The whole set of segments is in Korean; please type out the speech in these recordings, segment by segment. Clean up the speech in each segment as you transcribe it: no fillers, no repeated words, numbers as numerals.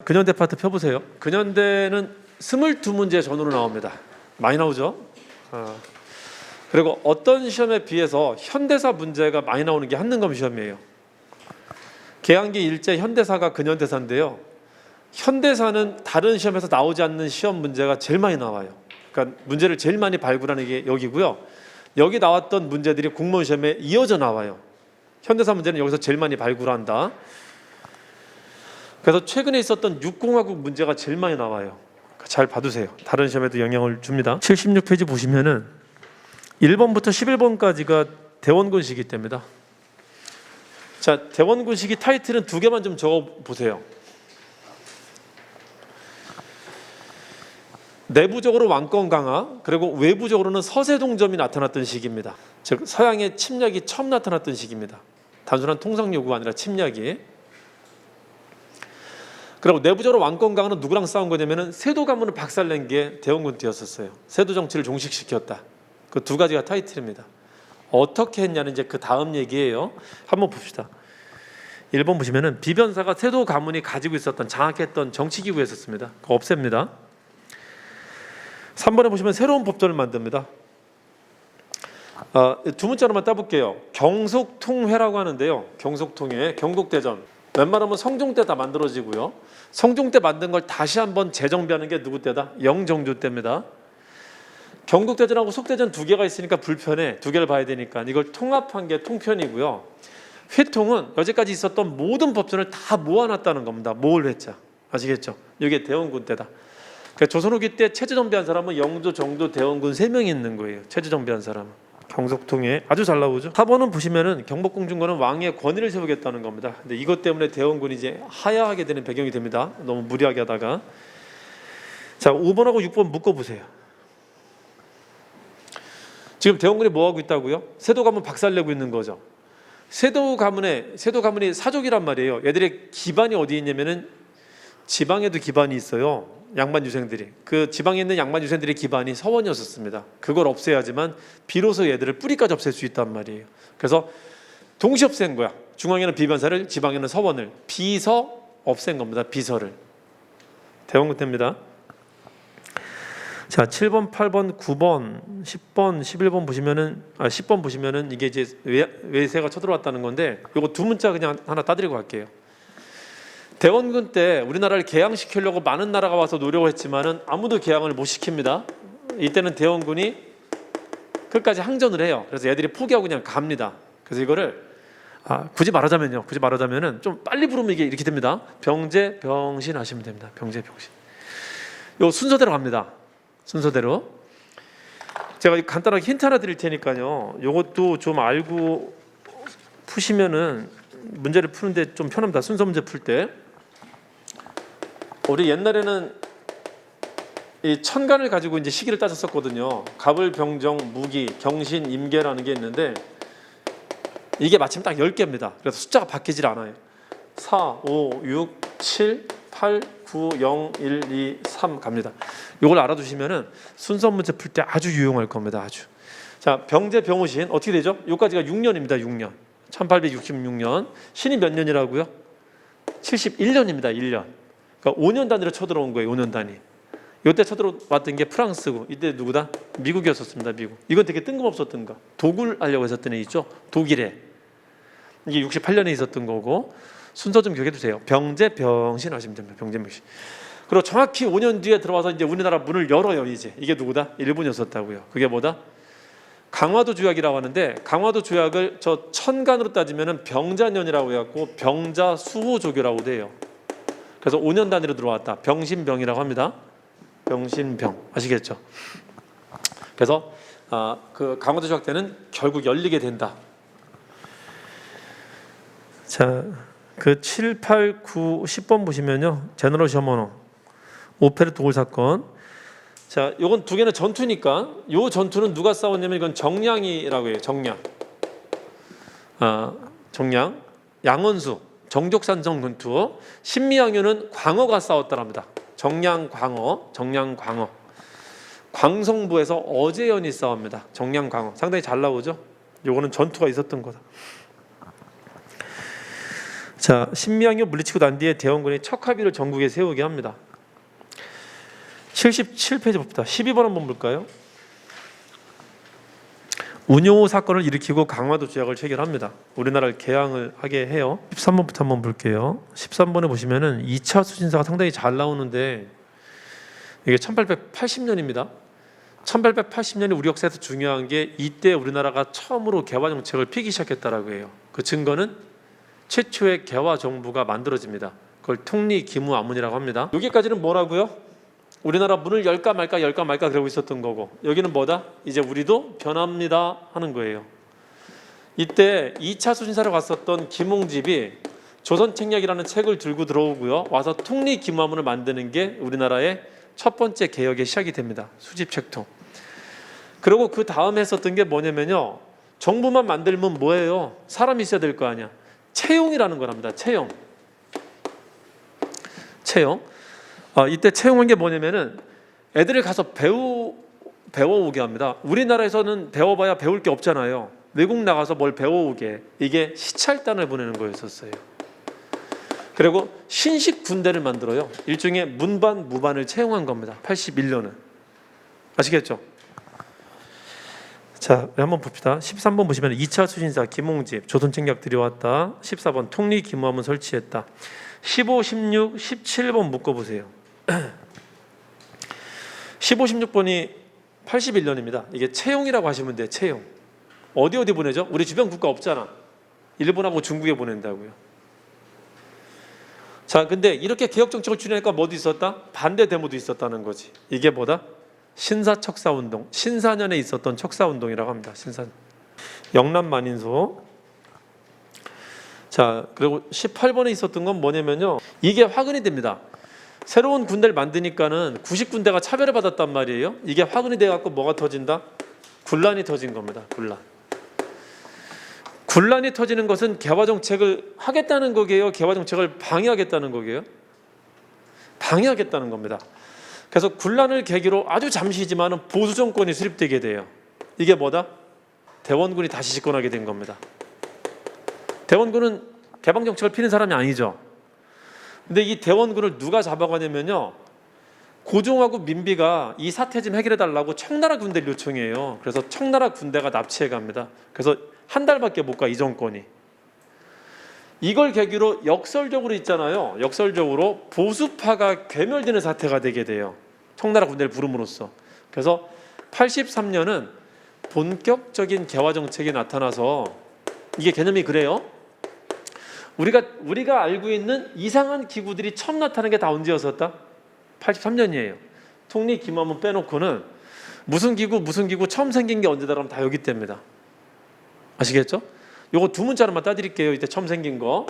근현대 파트 펴보세요. 근현대는 22문제 전후로 나옵니다. 많이 나오죠? 그리고 어떤 시험에 비해서 현대사 문제가 많이 나오는 게 한능검 시험이에요. 계양기 일제 현대사가 근현대사인데요. 현대사는 다른 시험에서 나오지 않는 시험 문제가 제일 많이 나와요. 그러니까 문제를 제일 많이 발굴하는 게 여기고요. 여기 나왔던 문제들이 공무원 시험에 이어져 나와요. 현대사 문제는 여기서 제일 많이 발굴한다. 그래서 최근에 있었던 육공화국 문제가 제일 많이 나와요. 잘 봐두세요. 다른 시험에도 영향을 줍니다. 76페이지 보시면은 1번부터 11번까지가 대원군시기 때입니다. 자, 대원군시기 타이틀은 두 개만 좀 적어 보세요. 내부적으로 왕권 강화, 그리고 외부적으로는 서세동점이 나타났던 시기입니다. 즉 서양의 침략이 처음 나타났던 시기입니다. 단순한 통상 요구가 아니라 침략이. 그리고 내부적으로 왕권 강화는 누구랑 싸운 거냐면은 세도 가문을 박살낸 게 대원군 때였었어요. 세도 정치를 종식시켰다. 그 두 가지가 타이틀입니다. 어떻게 했냐는 이제 그 다음 얘기예요. 한번 봅시다. 1번 보시면은 비변사가 세도 가문이 가지고 있었던 장악했던 정치기구였었습니다. 그거 없앱니다. 3번에 보시면 새로운 법전을 만듭니다. 두 문자로만 따볼게요. 경속통회라고 하는데요. 경속통회, 경국대전. 웬만하면 성종 때 다 만들어지고요. 성종 때 만든 걸 다시 한번 재정비하는 게 누구 때다? 영정조 때입니다. 경국대전하고 속대전 두 개가 있으니까 불편해. 두 개를 봐야 되니까 이걸 통합한 게 통편이고요. 회통은 여지까지 있었던 모든 법전을 다 모아놨다는 겁니다. 모을 회자. 아시겠죠? 이게 대원군 때다. 그러니까 조선 후기 때 체제 정비한 사람은 영조, 정조, 대원군 3명이 있는 거예요. 체제 정비한 사람은. 경속통에 아주 잘 나오죠. 4번은 보시면은 경복궁중과는 왕의 권위를 세우겠다는 겁니다. 근데 이것 때문에 대원군이 이제 하야하게 되는 배경이 됩니다. 너무 무리하게 하다가. 자, 5번하고 6번 묶어보세요. 지금 대원군이 뭐 하고 있다고요? 세도 가문 박살내고 있는 거죠. 세도 가문이 사족이란 말이에요. 얘들의 기반이 어디 있냐면은 지방에도 기반이 있어요. 양반 유생들이. 그 지방에 있는 양반 유생들의 기반이 서원이었었습니다. 그걸 없애야지만 비로소 얘들을 뿌리까지 없앨 수 있단 말이에요. 그래서 동시에 없앤 거야. 중앙에는 비변사를, 지방에는 서원을. 비서 없앤 겁니다. 비서를. 대원군 때입니다. 자, 7번, 8번, 9번, 10번, 11번 보시면은 10번 보시면은 이게 이제 외세가 쳐들어왔다는 건데 요거 두 문자 그냥 하나 따드리고 갈게요. 대원군 때 우리나라를 개항시키려고 많은 나라가 와서 노력을 했지만은 아무도 개항을 못 시킵니다. 이때는 대원군이 끝까지 항전을 해요. 그래서 얘들이 포기하고 그냥 갑니다. 그래서 이거를 굳이 말하자면은 좀 빨리 부르면 이게 이렇게 됩니다. 병제 병신 하시면 됩니다. 병제 병신. 요 순서대로 갑니다. 순서대로. 제가 간단하게 힌트 하나 드릴 테니까요. 요것도 좀 알고 푸시면은 문제를 푸는데 좀 편합니다. 순서 문제 풀 때. 우리 옛날에는 이 천간을 가지고 이제 시기를 따졌었거든요. 갑을, 병정, 무기, 경신, 임계라는 게 있는데 이게 마침 딱 10개입니다. 그래서 숫자가 바뀌질 않아요. 4, 5, 6, 7, 8, 9, 0, 1, 2, 3 갑니다. 이걸 알아두시면은 순서 문제 풀 때 아주 유용할 겁니다. 아주. 자, 병제, 병우신 어떻게 되죠? 여기까지가 6년입니다. 6년. 1866년. 신이 몇 년이라고요? 71년입니다. 1년. 그러니까 5년 단위로 쳐들어온 거예요. 5년 단위. 이때 쳐들어왔던 게 프랑스고 이때 누구다? 미국이었었습니다. 미국. 이건 되게 뜬금없었던 거. 독일 하려고 했었던 애 있죠? 독일에. 이게 68년에 있었던 거고 순서 좀 기억해 두세요. 병제, 병신 하시면 됩니다. 병제, 병신. 그리고 정확히 5년 뒤에 들어와서 이제 우리나라 문을 열어요. 이제 이게 누구다? 일본이었었다고요. 그게 뭐다? 강화도 조약이라고 하는데 강화도 조약을 저 천간으로 따지면은 병자년이라고 해갖고 병자 수호조교라고 돼요. 그래서 5년 단위로 들어왔다. 병신병이라고 합니다. 병신병 아시겠죠? 그래서 그 강화도 조약 때는 결국 열리게 된다. 자, 그 7, 8, 9, 10번 보시면요. 제너럴 셔머너 오페르 도굴 사건. 자, 요건 두 개는 전투니까 요 전투는 누가 싸웠냐면 이건 정량이라고 해요. 정량. 정량. 양원수 정족산성 전투. 신미양요는 광어가 싸웠다랍니다. 정량 광어. 광성부에서 어제연이 싸웁니다. 정량 광어. 상당히 잘 나오죠. 요거는 전투가 있었던 거다. 자, 신명이 물리치고 난 뒤에 대원군이 척하비를 전국에 세우게 합니다. 77페이지 봅시다. 12번 한번 볼까요? 운용호 사건을 일으키고 강화도 조약을 체결합니다. 우리나라를 개항을 하게 해요. 13번부터 한번 볼게요. 13번에 보시면은 2차 수신사가 상당히 잘 나오는데 이게 1880년입니다. 1880년이 우리 역사에서 중요한 게 이때 우리나라가 처음으로 개화 정책을 펴기 시작했다라고 해요. 그 증거는 최초의 개화 정부가 만들어집니다. 그걸 통리기무안문이라고 합니다. 여기까지는 뭐라고요? 우리나라 문을 열까 말까 그러고 있었던 거고, 여기는 뭐다? 이제 우리도 변합니다 하는 거예요. 이때 2차 수신사로 갔었던 김홍집이 조선책략이라는 책을 들고 들어오고요, 와서 통리기무안문을 만드는 게 우리나라의 첫 번째 개혁의 시작이 됩니다. 수집책통. 그리고 그 다음에 했었던 게 뭐냐면요, 정부만 만들면 뭐예요? 사람이 있어야 될 거 아니야. 채용이라는 거랍니다. 채용. 이때 채용한 게 뭐냐면은 애들을 가서 배워오게 합니다. 우리나라에서는 배워봐야 배울 게 없잖아요. 외국 나가서 뭘 배워오게, 이게 시찰단을 보내는 거였었어요. 그리고 신식 군대를 만들어요. 일종의 문반 무반을 채용한 겁니다. 81년은. 아시겠죠? 자, 한번 봅시다. 13번 보시면 2차 수신사 김홍집 조선책략 들여왔다. 14번 통리기무안문 설치했다. 15, 16, 17번 묶어보세요. 15, 16번이 81년입니다. 이게 채용이라고 하시면 돼요. 채용. 어디 보내죠? 우리 주변 국가 없잖아. 일본하고 중국에 보낸다고요. 자, 근데 이렇게 개혁정책을 추진하니까 뭐도 있었다? 반대 데모도 있었다는 거지. 이게 뭐다? 신사척사운동. 신사년에 있었던 척사운동이라고 합니다. 신사년. 영남만인소. 자, 그리고 18번에 있었던 건 뭐냐면요, 이게 화근이 됩니다. 새로운 군대를 만드니까는 90군대가 차별을 받았단 말이에요. 이게 화근이 돼갖고 뭐가 터진다? 군란이 터진 겁니다. 군란이 터지는 것은 개화정책을 하겠다는 거게요? 개화정책을 방해하겠다는 거게요? 방해하겠다는 겁니다. 그래서 군란을 계기로 아주 잠시지만 보수 정권이 수립되게 돼요. 이게 뭐다? 대원군이 다시 집권하게 된 겁니다. 대원군은 개방정책을 피는 사람이 아니죠. 근데 이 대원군을 누가 잡아가냐면요, 고종하고 민비가 이 사태 좀 해결해달라고 청나라 군대를 요청해요. 그래서 청나라 군대가 납치해 갑니다. 그래서 한 달밖에 못 가, 이 정권이. 이걸 계기로 역설적으로 있잖아요. 역설적으로 보수파가 괴멸되는 사태가 되게 돼요. 청나라 군대를 부름으로써. 그래서 83년은 본격적인 개화 정책이 나타나서, 이게 개념이 그래요. 우리가 알고 있는 이상한 기구들이 처음 나타나는 게 다 언제였었다? 83년이에요. 통리기무안문 빼놓고는 무슨 기구 처음 생긴 게 언제다 그러면 다 여기 때입니다. 아시겠죠? 요거 두 문자로만 따드릴게요. 이때 처음 생긴 거.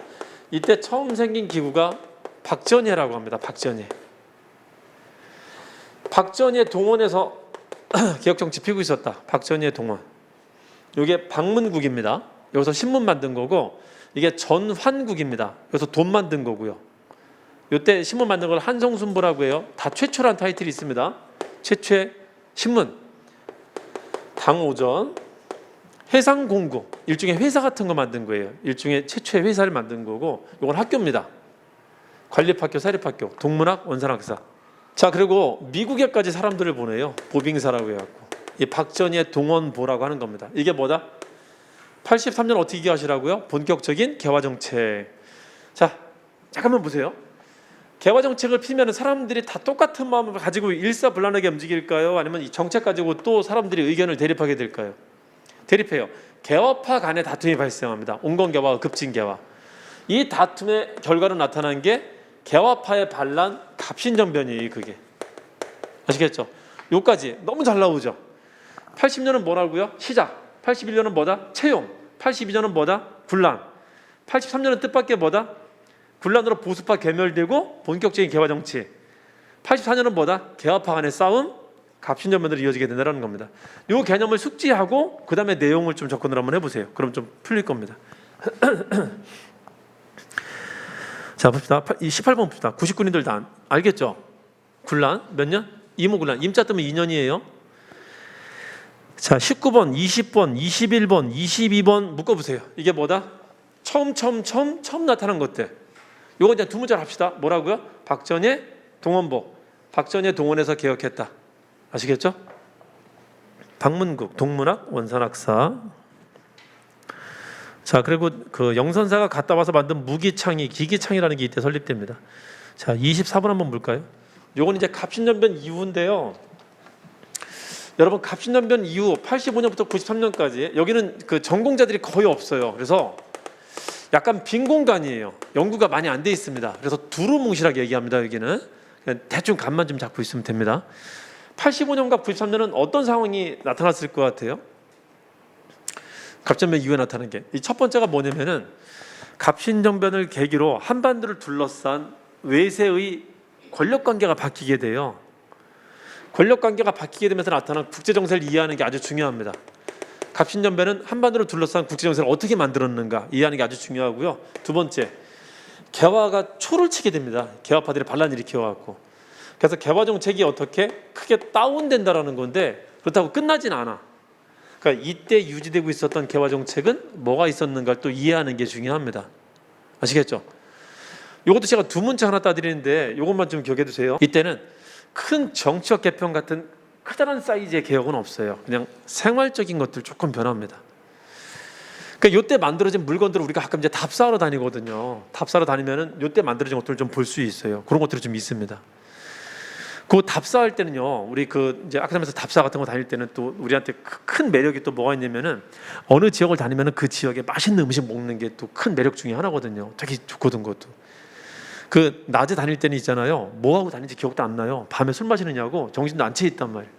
이때 처음 생긴 기구가 박전예라고 합니다. 박전예 동원에서 개혁정치 피고 있었다. 박전예 동원. 요게 방문국입니다. 여기서 신문 만든 거고, 이게 전환국입니다. 여기서 돈 만든 거고요. 요때 신문 만든 걸 한성순보라고 해요. 다 최초란 타이틀이 있습니다. 최초의 신문. 당오전. 해상공구. 일종의 회사 같은 거 만든 거예요. 일종의 최초의 회사를 만든 거고, 이건 학교입니다. 관립학교, 사립학교, 동문학, 원산학사. 자, 그리고 미국에까지 사람들을 보내요. 보빙사라고 해갖고. 이 박전예 동원보라고 하는 겁니다. 이게 뭐다? 83년 어떻게 하시라고요? 본격적인 개화정책. 자, 잠깐만 보세요. 개화정책을 피면 사람들이 다 똑같은 마음을 가지고 일사불란하게 움직일까요? 아니면 이 정책 가지고 또 사람들이 의견을 대립하게 될까요? 대립해요. 개화파 간의 다툼이 발생합니다. 온건개화와 급진개화. 이 다툼의 결과로 나타난 게 개화파의 반란 갑신정변이에요. 그게. 아시겠죠? 요까지 너무 잘 나오죠? 80년은 뭐라고요? 시작. 81년은 뭐다? 채용. 82년은 뭐다? 군란. 83년은 뜻밖의 뭐다? 군란으로 보수파 괴멸되고 본격적인 개화정치. 84년은 뭐다? 개화파 간의 싸움, 갑신정변으로 이어지게 된다는 겁니다. 이 개념을 숙지하고 그 다음에 내용을 좀 접근을 한번 해보세요. 그럼 좀 풀릴 겁니다. 자, 봅시다. 18번 봅시다. 99년들 다 알겠죠? 군란 몇 년? 이모군란. 임자 뜨면 2년이에요. 자, 19번, 20번, 21번, 22번 묶어보세요. 이게 뭐다? 처음 나타난 것들. 요거 이제 두 문자로 합시다. 뭐라고요? 박전의 동원복. 박전의 동원에서 개혁했다. 아시겠죠? 박문국 동문학 원산학사. 자, 그리고 그 영선사가 갔다 와서 만든 무기창이 기기창이라는 게 이때 설립됩니다. 자, 24번 한번 볼까요? 요건 이제 갑신년변 이후인데요. 여러분, 갑신년변 이후 85년부터 93년까지 여기는 그 전공자들이 거의 없어요. 그래서 약간 빈 공간이에요. 연구가 많이 안 돼 있습니다. 그래서 두루뭉실하게 얘기합니다. 여기는 그냥 대충 감만 좀 잡고 있으면 됩니다. 85년과 93년은 어떤 상황이 나타났을 것 같아요? 갑신년변 이후에 나타나는 게 이 첫 번째가 뭐냐면은 갑신정변을 계기로 한반도를 둘러싼 외세의 권력관계가 바뀌게 돼요. 권력관계가 바뀌게 되면서 나타난 국제정세를 이해하는 게 아주 중요합니다. 갑신정변은 한반도를 둘러싼 국제정세를 어떻게 만들었는가 이해하는 게 아주 중요하고요. 두 번째, 개화가 초를 치게 됩니다. 개화파들이 반란 일으켜갖고. 그래서 개화 정책이 어떻게 크게 다운된다라는 건데 그렇다고 끝나진 않아. 그러니까 이때 유지되고 있었던 개화 정책은 뭐가 있었는가를 또 이해하는 게 중요합니다. 아시겠죠? 이것도 제가 두 문자 하나 따드리는데 이것만 좀 기억해 두세요. 이때는 큰 정치적 개편 같은 커다란 사이즈의 개혁은 없어요. 그냥 생활적인 것들 조금 변합니다. 그러니까 이때 만들어진 물건들을 우리가 가끔 이제 답사하러 다니거든요. 답사하러 다니면은 이때 만들어진 것들을 좀 볼 수 있어요. 그런 것들이 좀 있습니다. 그 답사할 때는요, 우리 그 이제 아카데미에서 답사 같은 거 다닐 때는 또 우리한테 큰 매력이 또 뭐가 있냐면은 어느 지역을 다니면은 그 지역에 맛있는 음식 먹는 게 또 큰 매력 중에 하나거든요. 되게 좋거든 그것도. 그 낮에 다닐 때는 있잖아요. 뭐 하고 다니는지 기억도 안 나요. 밤에 술 마시느냐고 정신도 안 채 있단 말이에요.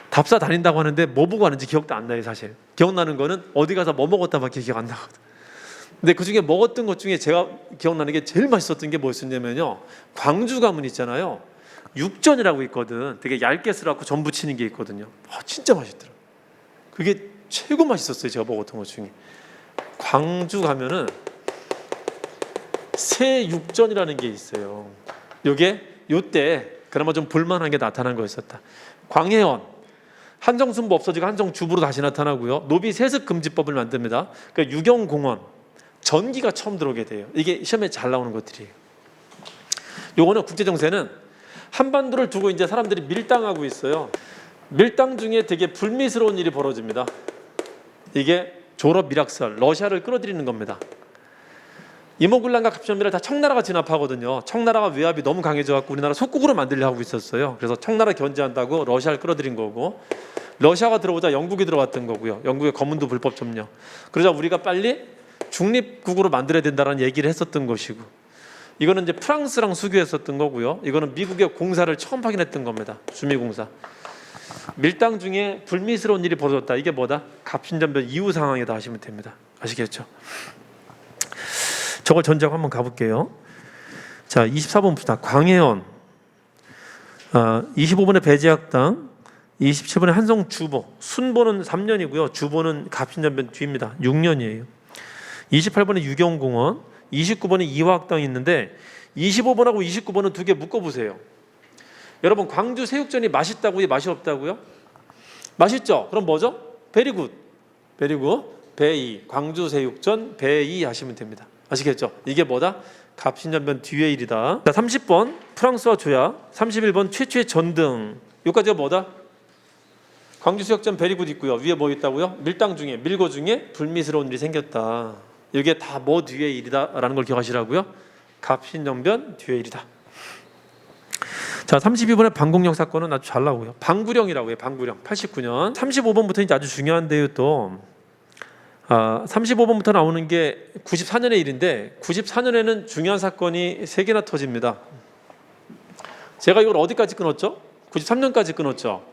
답사 다닌다고 하는데 뭐 보고 하는지 기억도 안 나요, 사실. 기억나는 거는 어디 가서 뭐 먹었다밖에 기억 안 나거든. 근데 그 중에 먹었던 것 중에 제가 기억나는 게 제일 맛있었던 게 뭐였냐면요, 광주 가문 있잖아요. 육전이라고 있거든. 되게 얇게 썰어갖고 전 부치는 게 있거든요. 진짜 맛있더라. 그게 최고 맛있었어요. 제가 먹었던 것 중에. 광주 가면은 새육전이라는 게 있어요. 요게 요때 그나마 좀 볼만한 게 나타난 거였었다. 광해원 한정순부 없어지고 한정주부로 다시 나타나고요. 노비 세습금지법을 만듭니다. 그러니까 유경공원 전기가 처음 들어오게 돼요. 이게 시험에 잘 나오는 것들이에요. 요거는 국제정세는 한반도를 두고 이제 사람들이 밀당하고 있어요. 밀당 중에 되게 불미스러운 일이 벌어집니다. 이게 졸업 밀학설, 러시아를 끌어들이는 겁니다. 이모군란과 갑신년변을 다 청나라가 진압하거든요. 청나라가 외압이 너무 강해져갖고 우리나라 속국으로 만들려 하고 있었어요. 그래서 청나라 견제한다고 러시아를 끌어들인 거고, 러시아가 들어오자 영국이 들어왔던 거고요. 영국의 거문도 불법 점령. 그러자 우리가 빨리 중립국으로 만들어야 된다는 얘기를 했었던 것이고, 이거는 이제 프랑스랑 수교했었던 거고요. 이거는 미국의 공사를 처음 확인했던 겁니다. 주미공사. 밀당 중에 불미스러운 일이 벌어졌다. 이게 뭐다? 갑신전변 이후 상황이다 하시면 됩니다. 아시겠죠? 저걸 전제하고 한번 가볼게요. 자, 24번부터 광해원, 25번의 배제학당, 27번의 한성주보. 순보는 3년이고요. 주보는 갑신전변 뒤입니다. 6년이에요. 28번의 유경공원, 29번에 이화학당이 있는데 25번하고 29번은 두 개 묶어보세요. 여러분, 광주 새육전이 맛있다고요? 맛이 없다고요? 맛있죠? 그럼 뭐죠? 베리굿. 베리굿. 배이. 광주 새육전 배이 하시면 됩니다. 아시겠죠? 이게 뭐다? 갑신전변 뒤의 일이다. 자, 30번 프랑스와 조약, 31번 최초의 전등. 여기까지가 뭐다? 광주 새육전 베리굿 있고요. 위에 뭐 있다고요? 밀당 중에, 밀고 중에 불미스러운 일이 생겼다. 이게 다 뭐 뒤의 일이다라는 걸 기억하시라고요. 갑신정변 뒤의 일이다. 자, 32번의 방공령 사건은 아주 잘 나오고요. 방구령이라고 해요. 방구령. 89년. 35번부터 이제 아주 중요한데요. 또 35번부터 나오는 게 94년의 일인데 94년에는 중요한 사건이 3개나 터집니다. 제가 이걸 어디까지 끊었죠? 93년까지 끊었죠.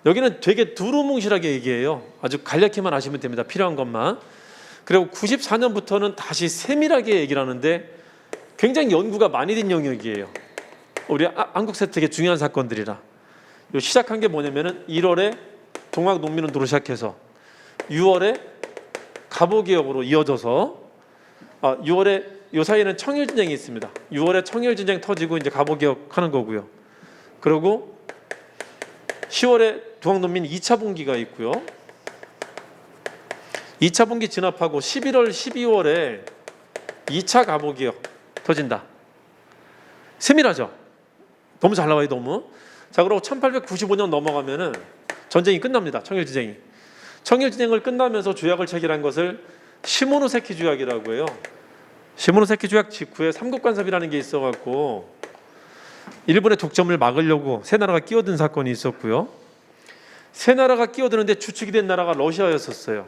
여기는 되게 두루뭉실하게 얘기해요. 아주 간략히만 아시면 됩니다. 필요한 것만. 그리고 94년부터는 다시 세밀하게 얘기를 하는데 굉장히 연구가 많이 된 영역이에요. 우리 한국사에 되게 중요한 사건들이라. 시작한 게 뭐냐면은 1월에 동학농민운동으로 시작해서 6월에 갑오개혁으로 이어져서 6월에 요 사이에는 청일전쟁이 있습니다. 6월에 청일전쟁 터지고 이제 갑오개혁하는 거고요. 그리고 10월에 동학농민 2차 분기가 있고요. 2차 분기 진압하고 11월, 12월에 2차 갑오기역 터진다. 세밀하죠? 너무 잘 나와요, 너무. 자, 그리고 1895년 넘어가면은 전쟁이 끝납니다. 청일전쟁이. 청일전쟁을 끝나면서 조약을 체결한 것을 시모노세키 조약이라고 해요. 시모노세키 조약 직후에 삼국간섭이라는 게 있어갖고 일본의 독점을 막으려고 세 나라가 끼어든 사건이 있었고요. 세 나라가 끼어드는데 주축이 된 나라가 러시아였었어요.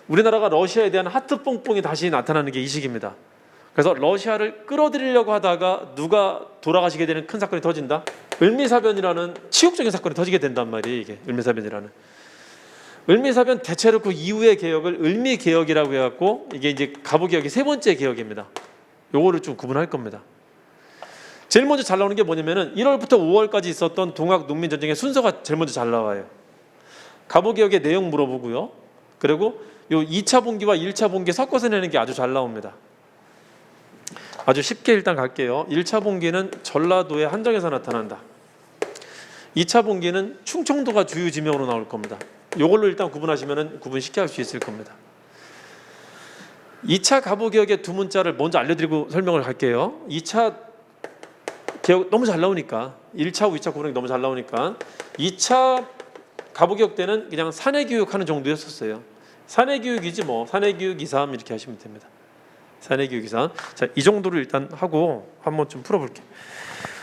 우리나라가 러시아에 대한 하트 뽕뽕이 다시 나타나는 게 이 시기입니다. 그래서 러시아를 끌어들이려고 하다가 누가 돌아가시게 되는 큰 사건이 터진다. 을미사변이라는 치욕적인 사건이 터지게 된단 말이에요. 이게 을미사변이라는. 을미사변 대체로 그 이후의 개혁을 을미개혁이라고 해갖고 이게 이제 갑오개혁의 세 번째 개혁입니다. 요거를 좀 구분할 겁니다. 제일 먼저 잘 나오는 게 뭐냐면은 1월부터 5월까지 있었던 동학 농민전쟁의 순서가 제일 먼저 잘 나와요. 갑오개혁의 내용 물어보고요. 그리고 요 2차 분기와 1차 분기 섞어서 내는 게 아주 잘 나옵니다. 아주 쉽게 일단 갈게요. 1차 분기는 전라도의 한정에서 나타난다. 2차 분기는 충청도가 주요 지명으로 나올 겁니다. 이걸로 일단 구분하시면 구분 쉽게 할 수 있을 겁니다. 2차 갑오개혁의 두 문자를 먼저 알려드리고 설명을 할게요. 2차 개혁 너무 잘 나오니까 1차, 2차 구분이 너무 잘 나오니까 2차 갑오개혁 때는 그냥 사내교육하는 정도였었어요. 사내교육이지 뭐 사내교육 2, 3 이렇게 하시면 됩니다. 사내교육 2, 3. 자, 이 정도를 일단 하고 한번 좀 풀어볼게요.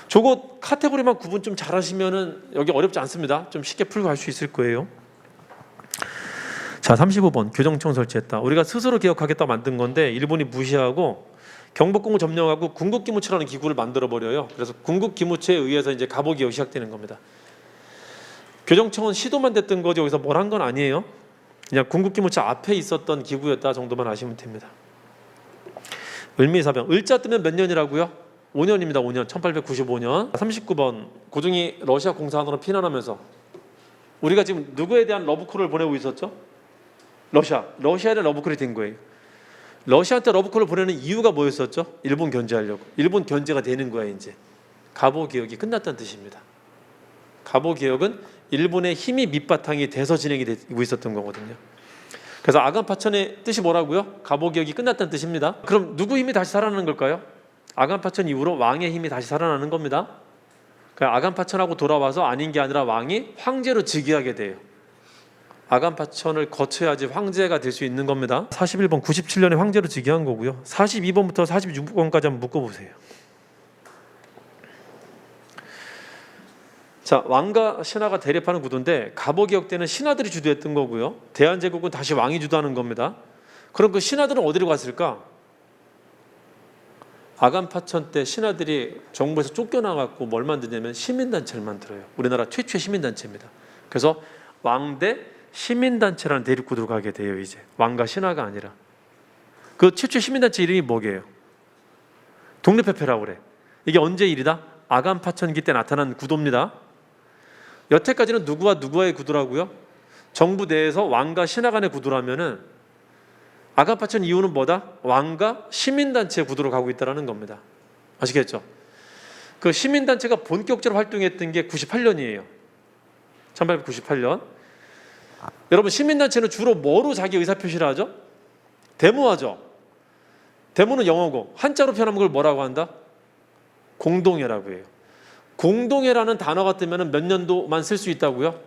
저거 카테고리만 구분 좀 잘하시면은 여기 어렵지 않습니다. 좀 쉽게 풀고 갈 수 있을 거예요. 자, 35번 교정청 설치했다. 우리가 스스로 개혁하겠다 만든 건데 일본이 무시하고 경복궁을 점령하고 군국기무처라는 기구를 만들어 버려요. 그래서 군국기무처에 의해서 이제 갑오개혁이 시작되는 겁니다. 교정청은 시도만 됐던 거지 여기서 뭘 한 건 아니에요. 그냥 군국기무처 앞에 있었던 기구였다 정도만 아시면 됩니다. 을미사변. 을자 뜨면 몇 년이라고요? 5년입니다. 5년. 1895년. 39번 고종이 러시아 공산으로 피난하면서 우리가 지금 누구에 대한 러브콜을 보내고 있었죠? 러시아에 대한 러브콜이 된 거예요. 러시아한테 러브콜을 보내는 이유가 뭐였었죠? 일본 견제하려고. 일본 견제가 되는 거야 이제. 갑오개혁이 끝났다는 뜻입니다. 갑오개혁은 일본의 힘이 밑바탕이 돼서 진행이 되고 있었던 거거든요. 그래서 아간파천의 뜻이 뭐라고요? 갑오개혁이 끝났다는 뜻입니다. 그럼 누구 힘이 다시 살아나는 걸까요? 아간파천 이후로 왕의 힘이 다시 살아나는 겁니다. 그러니까 아간파천하고 돌아와서 아닌 게 아니라 왕이 황제로 즉위하게 돼요. 아간파천을 거쳐야지 황제가 될 수 있는 겁니다. 41번 97년에 황제로 즉위한 거고요. 42번부터 46번까지 한번 묶어보세요. 자, 왕과 신하가 대립하는 구도인데 갑오개혁 때는 신하들이 주도했던 거고요. 대한제국은 다시 왕이 주도하는 겁니다. 그럼 그 신하들은 어디로 갔을까? 아간파천 때 신하들이 정부에서 쫓겨나갖고 뭘 만드냐면 시민단체를 만들어요. 우리나라 최초의 시민단체입니다. 그래서 왕대 시민단체라는 대립구도로 가게 돼요. 이제 왕과 신하가 아니라. 그 최초의 시민단체 이름이 뭐게요? 독립협회라고 그래. 이게 언제 일이다? 아간파천기 때 나타난 구도입니다. 여태까지는 누구와 누구와의 구도라고요? 정부 내에서 왕과 신하 간의 구도라면은 아간파천 이후는 뭐다? 왕과 시민단체의 구도로 가고 있다는 겁니다. 아시겠죠? 그 시민단체가 본격적으로 활동했던 게 98년이에요. 1898년. 여러분 시민단체는 주로 뭐로 자기 의사표시를 하죠? 데모하죠. 데모는 영어고 한자로 표현하면 그걸 뭐라고 한다? 공동회라고 해요. 공동회라는 단어가 뜨면 몇 년도만 쓸 수 있다고요?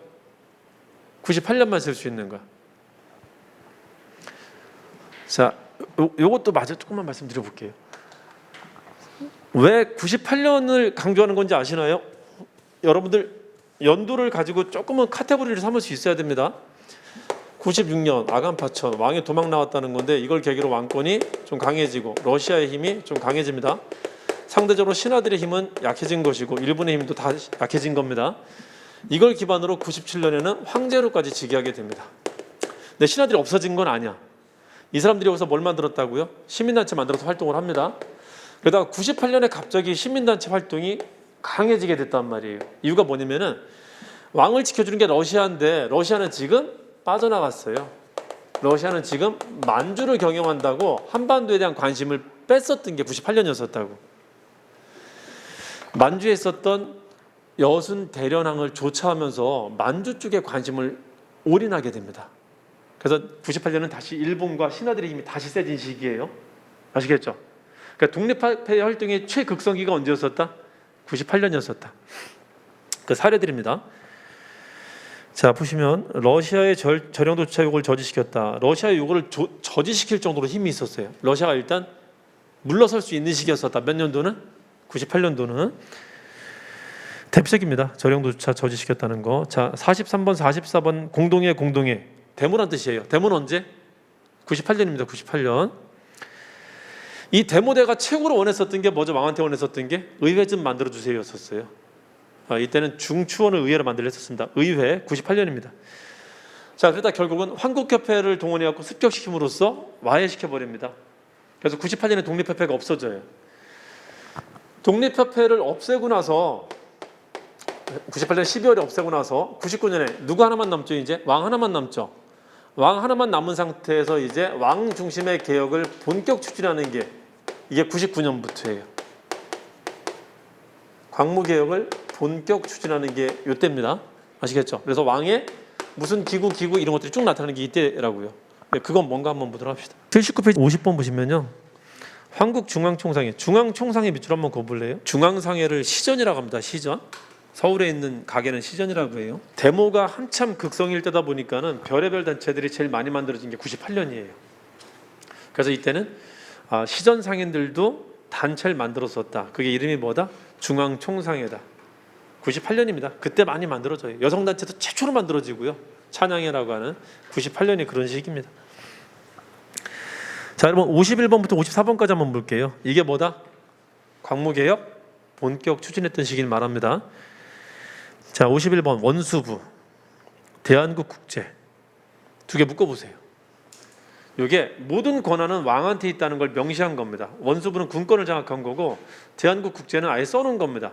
98년만 쓸 수 있는 거야. 자, 요것도 마저 조금만 말씀드려볼게요. 왜 98년을 강조하는 건지 아시나요? 여러분들 연도를 가지고 조금은 카테고리를 삼을 수 있어야 됩니다. 96년 아간파천 왕이 도망 나왔다는 건데 이걸 계기로 왕권이 좀 강해지고 러시아의 힘이 좀 강해집니다. 상대적으로 신하들의 힘은 약해진 것이고 일본의 힘도 다 약해진 겁니다. 이걸 기반으로 97년에는 황제로까지 즉위하게 됩니다. 근데 신하들이 없어진 건 아니야. 이 사람들이 여기서 뭘 만들었다고요? 시민단체 만들어서 활동을 합니다. 그러다가 98년에 갑자기 시민단체 활동이 강해지게 됐단 말이에요. 이유가 뭐냐면은 왕을 지켜주는 게 러시아인데 러시아는 지금 빠져나갔어요. 러시아는 지금 만주를 경영한다고 한반도에 대한 관심을 뺐었던 게 98년이었었다고. 만주에 있었던 여순 대련항을 조차하면서 만주 쪽에 관심을 올인하게 됩니다. 그래서 98년은 다시 일본과 신하들의 힘이 다시 세진 시기예요. 아시겠죠? 그러니까 독립화폐 활동의 최극성기가 언제였었다? 98년이었었다. 그 사례들입니다. 자, 보시면 러시아의 저령도 주차 요구를 저지시켰다. 러시아의 요구를 저지시킬 정도로 힘이 있었어요. 러시아가 일단 물러설 수 있는 시기였었다. 몇 년도는? 98년도는. 대표적입니다. 저령도 주차 저지시켰다는 거. 자, 43번, 44번 공동회. 데모란 뜻이에요. 데모는 언제? 98년입니다. 98년. 이 데모대가 최고로 원했었던 게 뭐죠? 왕한테 원했었던 게 의회 좀 만들어주세요였었어요. 이때는 중추원을 의회로 만들려 했었습니다. 의회 98년입니다. 자, 그러다 결국은 한국협회를 동원해갖고 습격시킴으로써 와해시켜버립니다. 그래서 98년에 독립협회가 없어져요. 독립협회를 없애고 나서 98년 12월에 없애고 나서 99년에 누구 하나만 남죠? 이제 왕 하나만 남죠. 왕 하나만 남은 상태에서 이제 왕 중심의 개혁을 본격 추진하는 게 이게 99년부터예요. 광무개혁을 본격 추진하는 게 이때입니다. 아시겠죠? 그래서 왕의 무슨 기구 이런 것들이 쭉 나타나는 게 이때라고요. 그건 뭔가 한번 보도록 합시다. 79페이지 50번 보시면요. 한국중앙총상회, 중앙총상회 밑으로 한번 거볼래요? 중앙상회를 시전이라고 합니다. 시전. 서울에 있는 가게는 시전이라고 해요. 데모가 한참 극성일 때다 보니까는 별의별 단체들이 제일 많이 만들어진 게 98년이에요. 그래서 이때는 시전 상인들도 단체를 만들었었다. 그게 이름이 뭐다? 중앙총상회다. 98년입니다. 그때 많이 만들어져요. 여성단체도 최초로 만들어지고요. 찬양회라고 하는 98년이 그런 시기입니다. 자, 여러분 51번부터 54번까지 한번 볼게요. 이게 뭐다? 광무개혁 본격 추진했던 시기를 말합니다. 자, 51번 원수부, 대한국 국제 두 개 묶어보세요. 이게 모든 권한은 왕한테 있다는 걸 명시한 겁니다. 원수부는 군권을 장악한 거고 대한국 국제는 아예 써놓은 겁니다.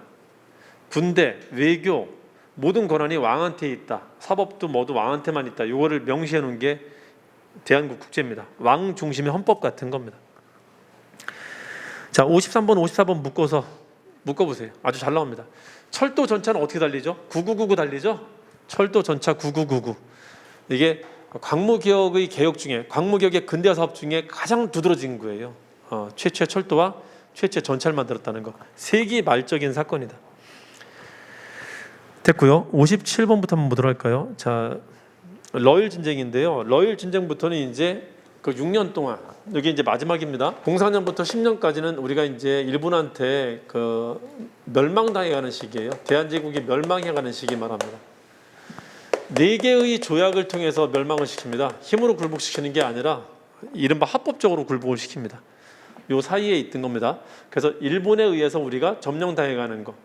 군대, 외교 모든 권한이 왕한테 있다. 사법도 모두 왕한테만 있다. 이거를 명시해 놓은 게 대한국 국제입니다. 왕 중심의 헌법 같은 겁니다. 자, 53번, 54번 묶어보세요. 아주 잘 나옵니다. 철도 전차는 어떻게 달리죠? 9999 달리죠? 철도 전차 9999. 이게 광무개혁의 개혁 중에 광무개혁의 근대화 사업 중에 가장 두드러진 거예요. 최초의 철도와 최초의 전차를 만들었다는 거. 세기 말적인 사건이다. 됐고요. 57번부터 한번 보도록 할까요? 자, 러일 전쟁인데요. 러일 전쟁부터는 이제 그 6년 동안 여기 이제 마지막입니다. 04년부터 10년까지는 우리가 이제 일본한테 그 멸망당해가는 시기예요. 대한제국이 멸망해가는 시기 말합니다. 4개의 조약을 통해서 멸망을 시킵니다. 힘으로 굴복시키는 게 아니라 이른바 합법적으로 굴복을 시킵니다. 요 사이에 있던 겁니다. 그래서 일본에 의해서 우리가 점령당해가는 거.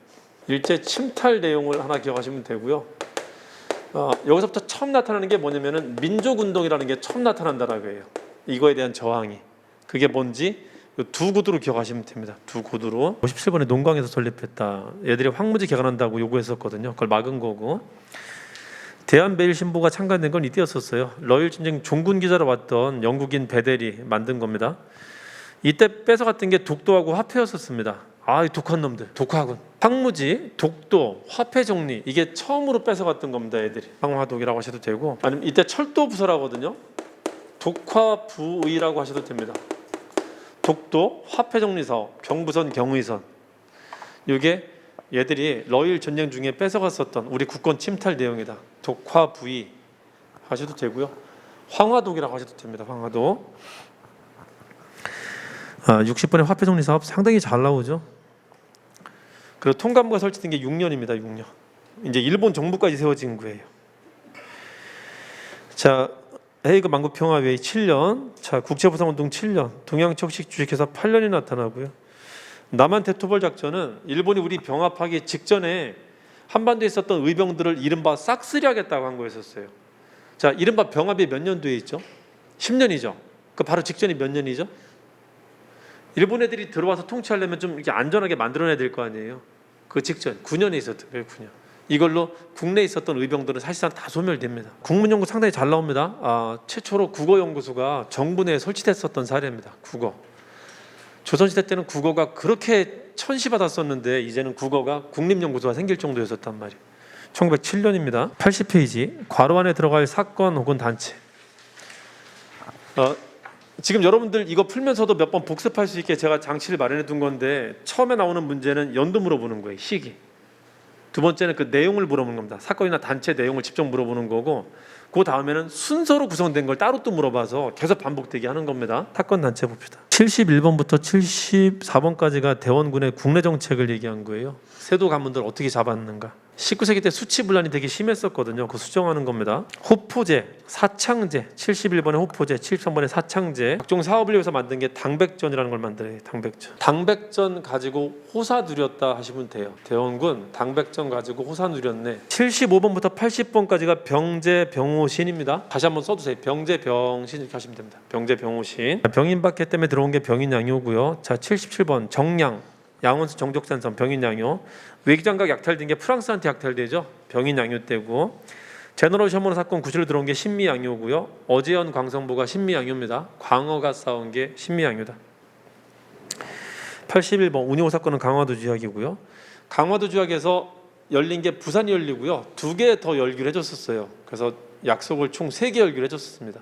일제 침탈 내용을 하나 기억하시면 되고요. 여기서부터 처음 나타나는 게 뭐냐면은 민족운동이라는 게 처음 나타난다라고 해요. 이거에 대한 저항이. 그게 뭔지 두 구두로 기억하시면 됩니다. 두 구두로. 57번에 농광에서 설립했다. 얘들이 황무지 개간한다고 요구했었거든요. 그걸 막은 거고. 대한매일신보가 창간된 건 이때였었어요. 러일 전쟁 종군 기자로 왔던 영국인 베델이 만든 겁니다. 이때 뺏어갔던 게 독도하고 화폐였었습니다. 이 독한 놈들, 독하군. 황무지, 독도, 화폐 정리 이게 처음으로 뺏어갔던 겁니다. 애들이. 황화독이라고 하셔도 되고 아니면 이때 철도 부서라거든요. 독화부의라고 하셔도 됩니다. 독도, 화폐 정리 사업, 경부선, 경의선 이게 얘들이 러일 전쟁 중에 뺏어갔었던 우리 국권 침탈 내용이다. 독화부의 하셔도 되고요. 황화독이라고 하셔도 됩니다. 황화독. 60번의 화폐 정리 사업 상당히 잘 나오죠. 그리고 통감부가 설치된 게 6년입니다. 6년. 이제 일본 정부까지 세워진 거예요. 자, 헤이그 만국 평화회의 7년, 자 국제부상운동 7년, 동양척식 주식회사 8년이 나타나고요. 남한 대토벌 작전은 일본이 우리 병합하기 직전에 한반도에 있었던 의병들을 이른바 싹쓸이하겠다고 한 거였었어요. 자, 이른바 병합이 몇 년도에 있죠? 10년이죠. 그 바로 직전이 몇 년이죠? 일본 애들이 들어와서 통치하려면 좀 이렇게 안전하게 만들어내야 될 거 아니에요. 그 직전 9년에 있었던 거예요. 9년. 이걸로 국내에 있었던 의병들은 사실상 다 소멸됩니다. 국문연구 상당히 잘 나옵니다. 최초로 국어연구소가 정부 내에 설치됐었던 사례입니다. 국어. 조선시대 때는 국어가 그렇게 천시받았었는데 이제는 국어가 국립연구소가 생길 정도였었단 말이에요. 1907년입니다. 80페이지 괄호 안에 들어갈 사건 혹은 단체. 지금 여러분들 이거 풀면서도 몇 번 복습할 수 있게 제가 장치를 마련해 둔 건데 처음에 나오는 문제는 연도 물어보는 거예요. 시기. 두 번째는 그 내용을 물어보는 겁니다. 사건이나 단체 내용을 직접 물어보는 거고 그 다음에는 순서로 구성된 걸 따로 또 물어봐서 계속 반복되게 하는 겁니다. 사건 단체 봅시다. 71번부터 74번까지가 대원군의 국내 정책을 얘기한 거예요. 세도 가문들 어떻게 잡았는가. 19세기 때 수치 분란이 되게 심했었거든요. 그 수정하는 겁니다. 호포제, 사창제, 71번에 호포제, 73번에 사창제. 각종 사업을 위해서 만든 게 당백전이라는 걸 만들어요. 당백전. 당백전 가지고 호사 누렸다 하시면 돼요. 대원군 당백전 가지고 호사 누렸네. 75번부터 80번까지가 병제, 병호신입니다. 다시 한번 써두세요. 병제, 병신 이렇게 하시면 됩니다. 병제, 병호신. 병인박해 때문에 들어온 게 병인양요고요. 자, 77번 정량. 양원수 정족산선 병인양요. 외기장각 약탈된 게 프랑스한테 약탈되죠. 병인양요 때고. 제너럴 셔먼 사건 구실로 들어온 게 신미양요고요. 어제연 광성보가 신미양요입니다. 광어가 싸운 게 신미양요다. 81번 운이호 사건은 강화도 주약이고요. 강화도 주약에서 열린 게 부산이 열리고요. 2개 더 열기로 해줬었어요. 그래서 약속을 총 3개 열기로 해줬습니다.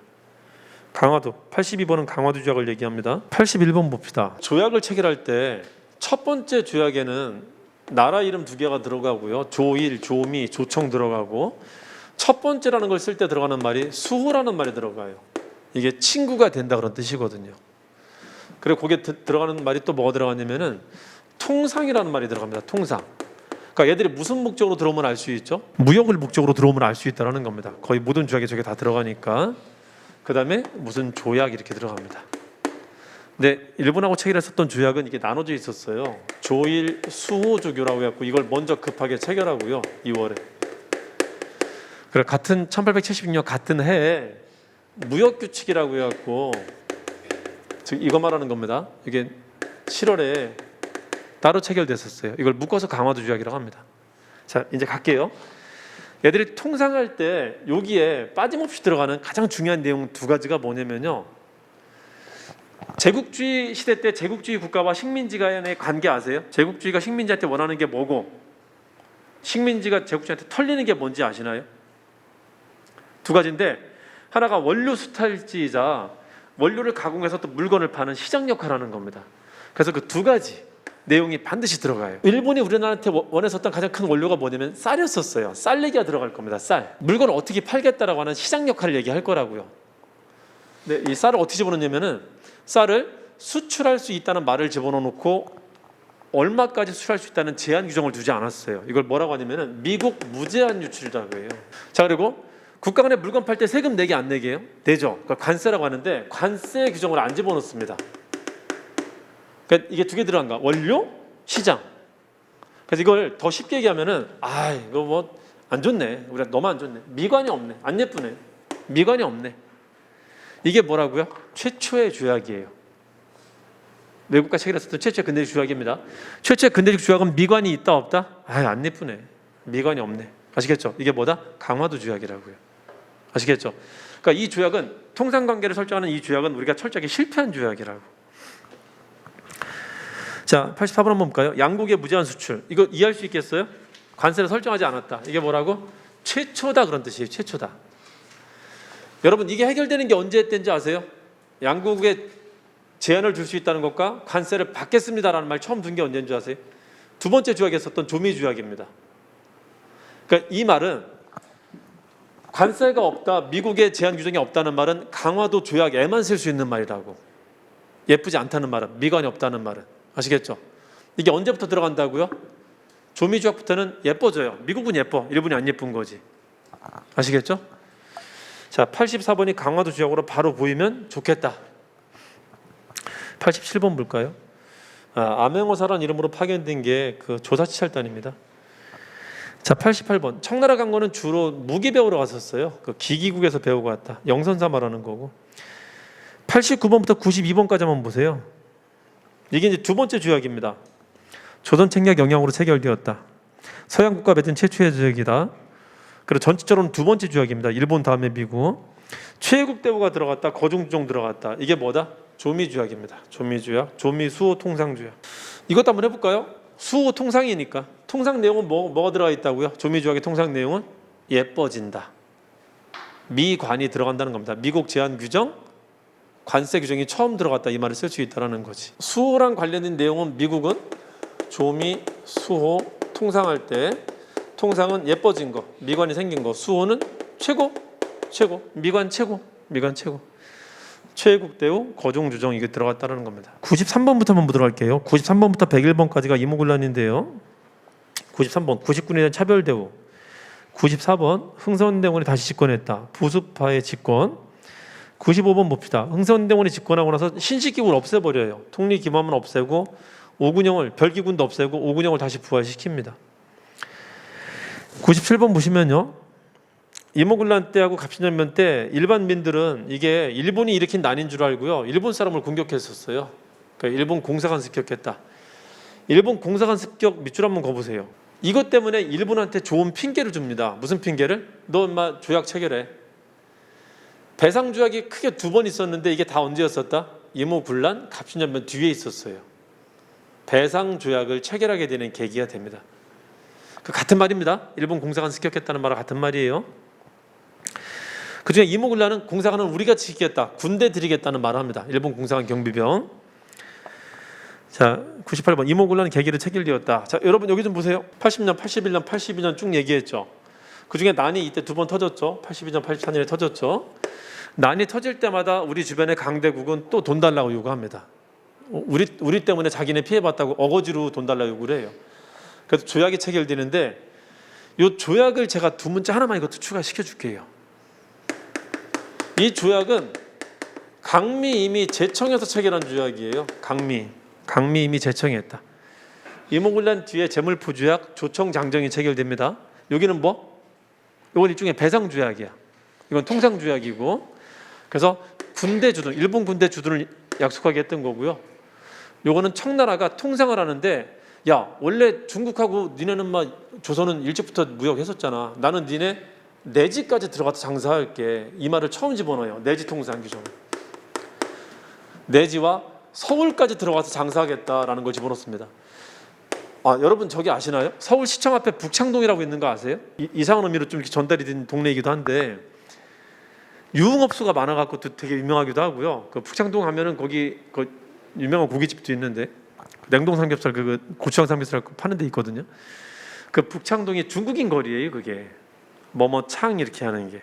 강화도 82번은 강화도 조약을 얘기합니다. 81번 봅시다. 조약을 체결할 때 첫 번째 조약에는 나라 이름 2개가 들어가고요. 조일, 조미, 조청 들어가고 첫 번째라는 걸 쓸 때 들어가는 말이 수호라는 말이 들어가요. 이게 친구가 된다 그런 뜻이거든요. 그리고 거기에 들어가는 말이 또 뭐가 들어가냐면은 통상이라는 말이 들어갑니다. 통상. 그러니까 얘들이 무슨 목적으로 들어오면 알 수 있죠? 무역을 목적으로 들어오면 알 수 있다는 겁니다. 거의 모든 조약에 저게 다 들어가니까. 그 다음에 무슨 조약 이렇게 들어갑니다. 근데 일본하고 체결했었던 조약은 이게 나눠져 있었어요. 조일 수호조교라고 해갖고 이걸 먼저 급하게 체결하고요. 2월에. 그래 같은 1876년 같은 해에 무역규칙이라고 해갖고 즉 이거 말하는 겁니다. 이게 7월에 따로 체결됐었어요. 이걸 묶어서 강화도 조약이라고 합니다. 자 이제 갈게요. 얘들이 통상할 때 여기에 빠짐없이 들어가는 가장 중요한 내용 2가지가 뭐냐면요. 제국주의 시대 때 제국주의 국가와 식민지 간의 관계 아세요? 제국주의가 식민지한테 원하는 게 뭐고 식민지가 제국주의한테 털리는 게 뭔지 아시나요? 2가지인데 하나가 원료 수탈지이자 원료를 가공해서 또 물건을 파는 시장 역할을 하는 겁니다. 그래서 그 2가지 내용이 반드시 들어가요. 일본이 우리나라한테 원했었던 가장 큰 원료가 뭐냐면 쌀이었었어요. 쌀 얘기가 들어갈 겁니다. 쌀. 물건을 어떻게 팔겠다라고 하는 시장 역할을 얘기할 거라고요. 네, 이 쌀을 어떻게 집어넣냐면은 쌀을 수출할 수 있다는 말을 집어넣고 얼마까지 수출할 수 있다는 제한 규정을 두지 않았어요. 이걸 뭐라고 하냐면은 미국 무제한 유출이라고 해요. 자 그리고 국가 간에 물건 팔 때 세금 내게 안 내게요? 내죠. 그러니까 관세라고 하는데 관세 규정을 안 집어넣습니다. 그러니까 이게 2개 들어간가? 원료, 시장. 그래서 이걸 더 쉽게 얘기하면은 이거 뭐 안 좋네. 우리가 너무 안 좋네. 미관이 없네. 안 예쁘네. 미관이 없네. 이게 뭐라고요? 최초의 조약이에요. 외국과 체결했었던 최초의 근대적 조약입니다. 최초의 근대적 조약은 미관이 있다 없다? 안 예쁘네. 미관이 없네. 아시겠죠? 이게 뭐다? 강화도 조약이라고요. 아시겠죠? 그러니까 이 조약은 통상관계를 설정하는 이 조약은 우리가 철저하게 실패한 조약이라고. 자, 84번 한번 볼까요? 양국의 무제한 수출. 이거 이해할 수 있겠어요? 관세를 설정하지 않았다. 이게 뭐라고? 최초다 그런 뜻이에요. 최초다. 여러분 이게 해결되는 게 언제 했는지 아세요? 양국에 제한을 줄 수 있다는 것과 관세를 받겠습니다라는 말 처음 둔 게 언제인 줄 아세요? 2번째 조약에 썼던 조미 조약입니다. 그러니까 이 말은 관세가 없다, 미국의 제한 규정이 없다는 말은 강화도 조약에만 쓸 수 있는 말이라고. 예쁘지 않다는 말은, 미관이 없다는 말은. 아시겠죠? 이게 언제부터 들어간다고요? 조미 조약부터는 예뻐져요. 미국은 예뻐, 일본이 안 예쁜 거지. 아시겠죠? 자, 84번이 강화도 조약으로 바로 보이면 좋겠다. 87번 볼까요? 암행어사라는 이름으로 파견된 게 그 조사치찰단입니다. 자, 88번 청나라 강건은 주로 무기 배우러 갔었어요. 그 기기국에서 배우고 왔다. 영선사 말하는 거고. 89번부터 92번까지 한번 보세요. 이게 이제 2번째 조약입니다. 조선 책략 영향으로 체결되었다. 서양 국가 맺은 최초의 조약이다. 그리고 전체적으로는 2번째 조약입니다. 일본 다음에 미국. 최국 대우가 들어갔다. 거중주종 들어갔다. 이게 뭐다? 조미 조약입니다. 조미 조약, 조미 수호 통상 조약. 이것도 한번 해볼까요? 수호 통상이니까. 통상 내용은 뭐가 들어가 있다고요? 조미 조약의 통상 내용은 예뻐진다. 미관이 들어간다는 겁니다. 미국 제한 규정, 관세 규정이 처음 들어갔다 이 말을 쓸 수 있다는 거지. 수호랑 관련된 내용은 미국은 조미, 수호, 통상할 때 통상은 예뻐진 거, 미관이 생긴 거, 수호는 최고, 미관 최고. 최애국 대우 거종 주정 이게 들어갔다는 겁니다. 93번부터 한번 보도록 할게요. 93번부터 101번까지가 이모군란인데요. 93번 99년에 대한 차별 대우. 94번 흥선대원이 다시 집권했다. 부수파의 집권. 95번 봅시다. 흥선대원이 집권하고 나서 신식기구를 없애버려요. 통리기만은 없애고 오군영을 별기군도 없애고 오군영을 다시 부활시킵니다. 97번 보시면요. 이모군란 때하고 갑신전면 때 일반민들은 이게 일본이 일으킨 난인 줄 알고요. 일본 사람을 공격했었어요. 그러니까 일본 공사관 습격했다. 일본 공사관 습격 밑줄 한번 거보세요. 이것 때문에 일본한테 좋은 핑계를 줍니다. 무슨 핑계를? 너 인마 조약 체결해. 배상 조약이 크게 2번 있었는데 이게 다 언제였었다? 이모군란 갑신전면 뒤에 있었어요. 배상 조약을 체결하게 되는 계기가 됩니다. 그 같은 말입니다. 일본 공사관 습격했다는 말과 같은 말이에요. 그중에 이모군란은 공사관은 우리가 지키겠다, 군대 드리겠다는 말을 합니다. 일본 공사관 경비병. 자, 98번 이모군란은 계기를 체결되었다. 자, 여러분 여기 좀 보세요. 80년, 81년, 82년 쭉 얘기했죠. 그중에 난이 이때 2번 터졌죠. 82년, 84년에 터졌죠. 난이 터질 때마다 우리 주변의 강대국은 또 돈 달라고 요구합니다. 우리 때문에 자기네 피해봤다고 어거지로 돈 달라고 요구를 해요. 그래서 조약이 체결되는데 이 조약을 제가 2문자 하나만 이것도 추가시켜 줄게요. 이 조약은 강미 이미 제청에서 체결한 조약이에요. 강미 이미 제청했다. 이모군란 뒤에 재물포조약, 조청장정이 체결됩니다. 여기는 뭐? 이건 일종의 배상조약이야. 이건 통상조약이고, 그래서 군대 주둔, 일본 군대 주둔을 약속하게 했던 거고요. 요거는 청나라가 통상을 하는데, 야 원래 중국하고 니네는 막 조선은 일찍부터 무역했었잖아. 나는 니네 내지까지 들어가서 장사할게. 이 말을 처음 집어넣어요. 내지 통상 규정. 내지와 서울까지 들어가서 장사하겠다라는 걸 집어넣습니다. 아, 여러분 저기 아시나요? 서울시청 앞에 북창동이라고 있는 거 아세요? 이상한 의미로 좀 이렇게 전달이 된 동네이기도 한데 유흥업소가 많아갖고 되게 유명하기도 하고요. 그 북창동 하면은 거기 그 유명한 고깃집도 있는데 냉동 삼겹살 그 고추장 삼겹살 파는 데 있거든요. 그 북창동이 중국인 거리예요. 그게 뭐뭐 창 이렇게 하는 게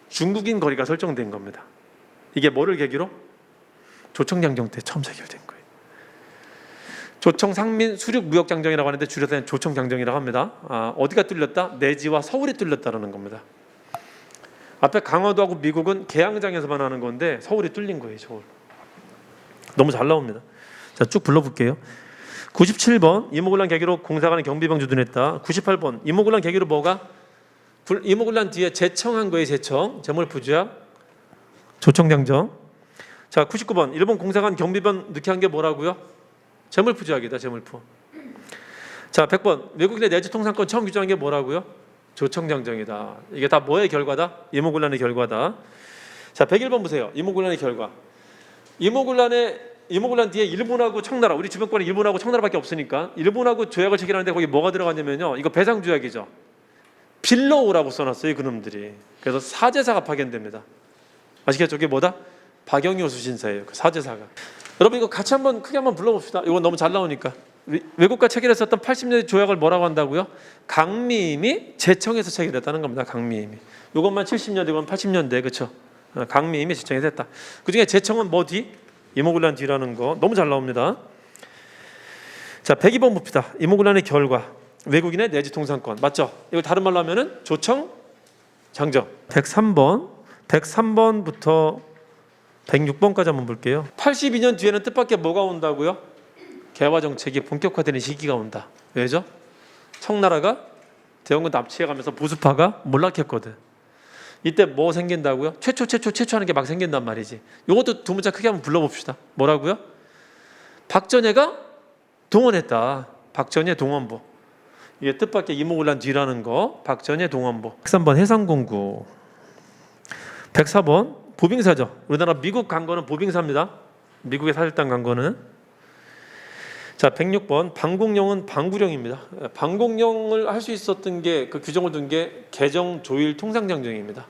중국인 거리가 설정된 겁니다. 이게 뭐를 계기로? 조청장정 때 처음 체결된 거예요. 조청상민 수륙무역장정이라고 하는데 줄여서 조청장정이라고 합니다. 어디가 뚫렸다? 내지와 서울이 뚫렸다는 겁니다. 앞에 강화도하고 미국은 계양장에서만 하는 건데 서울이 뚫린 거예요. 서울. 너무 잘 나옵니다. 자, 쭉 불러볼게요. 97번 이모군란 계기로 공사관의 경비병 주둔했다. 98번 이모군란 계기로 뭐가? 이모군란 뒤에 제청한 거예요. 제청, 재물포조약, 조청장정. 자, 99번 일본 공사관 경비병 넣게 한 게 뭐라고요? 재물포조약이다. 재물포. 자, 100번 외국인의 내지 통상권 처음 규정한 게 뭐라고요? 조청장정이다. 이게 다 뭐의 결과다? 이모군란의 결과다. 자, 101번 보세요. 이모군란의 결과. 이모군란 뒤에 일본하고 청나라, 우리 주변권에 일본하고 청나라밖에 없으니까 일본하고 조약을 체결하는데 거기 뭐가 들어갔냐면요. 이거 배상조약이죠. 빌러오라고 써놨어요. 그놈들이. 그래서 사제사가 파견됩니다. 아시겠죠? 이게 뭐다? 박영효 수신사예요. 그 사제사가. 여러분 이거 같이 한번 크게 한번 불러봅시다. 이거 너무 잘 나오니까. 외국과 체결했었던 80년대 조약을 뭐라고 한다고요? 강미임이 제청에서 체결했다는 겁니다. 강미임이. 이것만 70년대, 이건 80년대, 그렇죠? 강미임이 제청에서 했다. 그중에 제청은 뭐 뒤? 이모군란 뒤라는 거 너무 잘 나옵니다. 자, 102번 봅시다. 이모군란의 결과. 외국인의 내지 통상권 맞죠? 이거 다른 말로 하면은 조청 장정. 103번부터 106번까지 한번 볼게요. 82년 뒤에는 뜻밖의 뭐가 온다고요? 개화 정책이 본격화되는 시기가 온다. 왜죠? 청나라가 대원군 납치해가면서 보수파가 몰락했거든. 이때 뭐 생긴다고요? 최초 하는 게 막 생긴단 말이지. 이것도 2문자 크게 한번 불러봅시다. 뭐라고요? 박전예가 동원했다. 박전예 동원부. 이게 뜻밖의 이모군란 뒤라는 거. 박전예 동원부. 103번 해상공구. 104번 보빙사죠. 우리나라 미국 간 거는 보빙사입니다. 미국의 사절단 간 거는. 자, 106번 방공령은 방구령입니다. 방공령을 할 수 있었던 게 그 규정을 둔 게 개정 조일 통상장정입니다.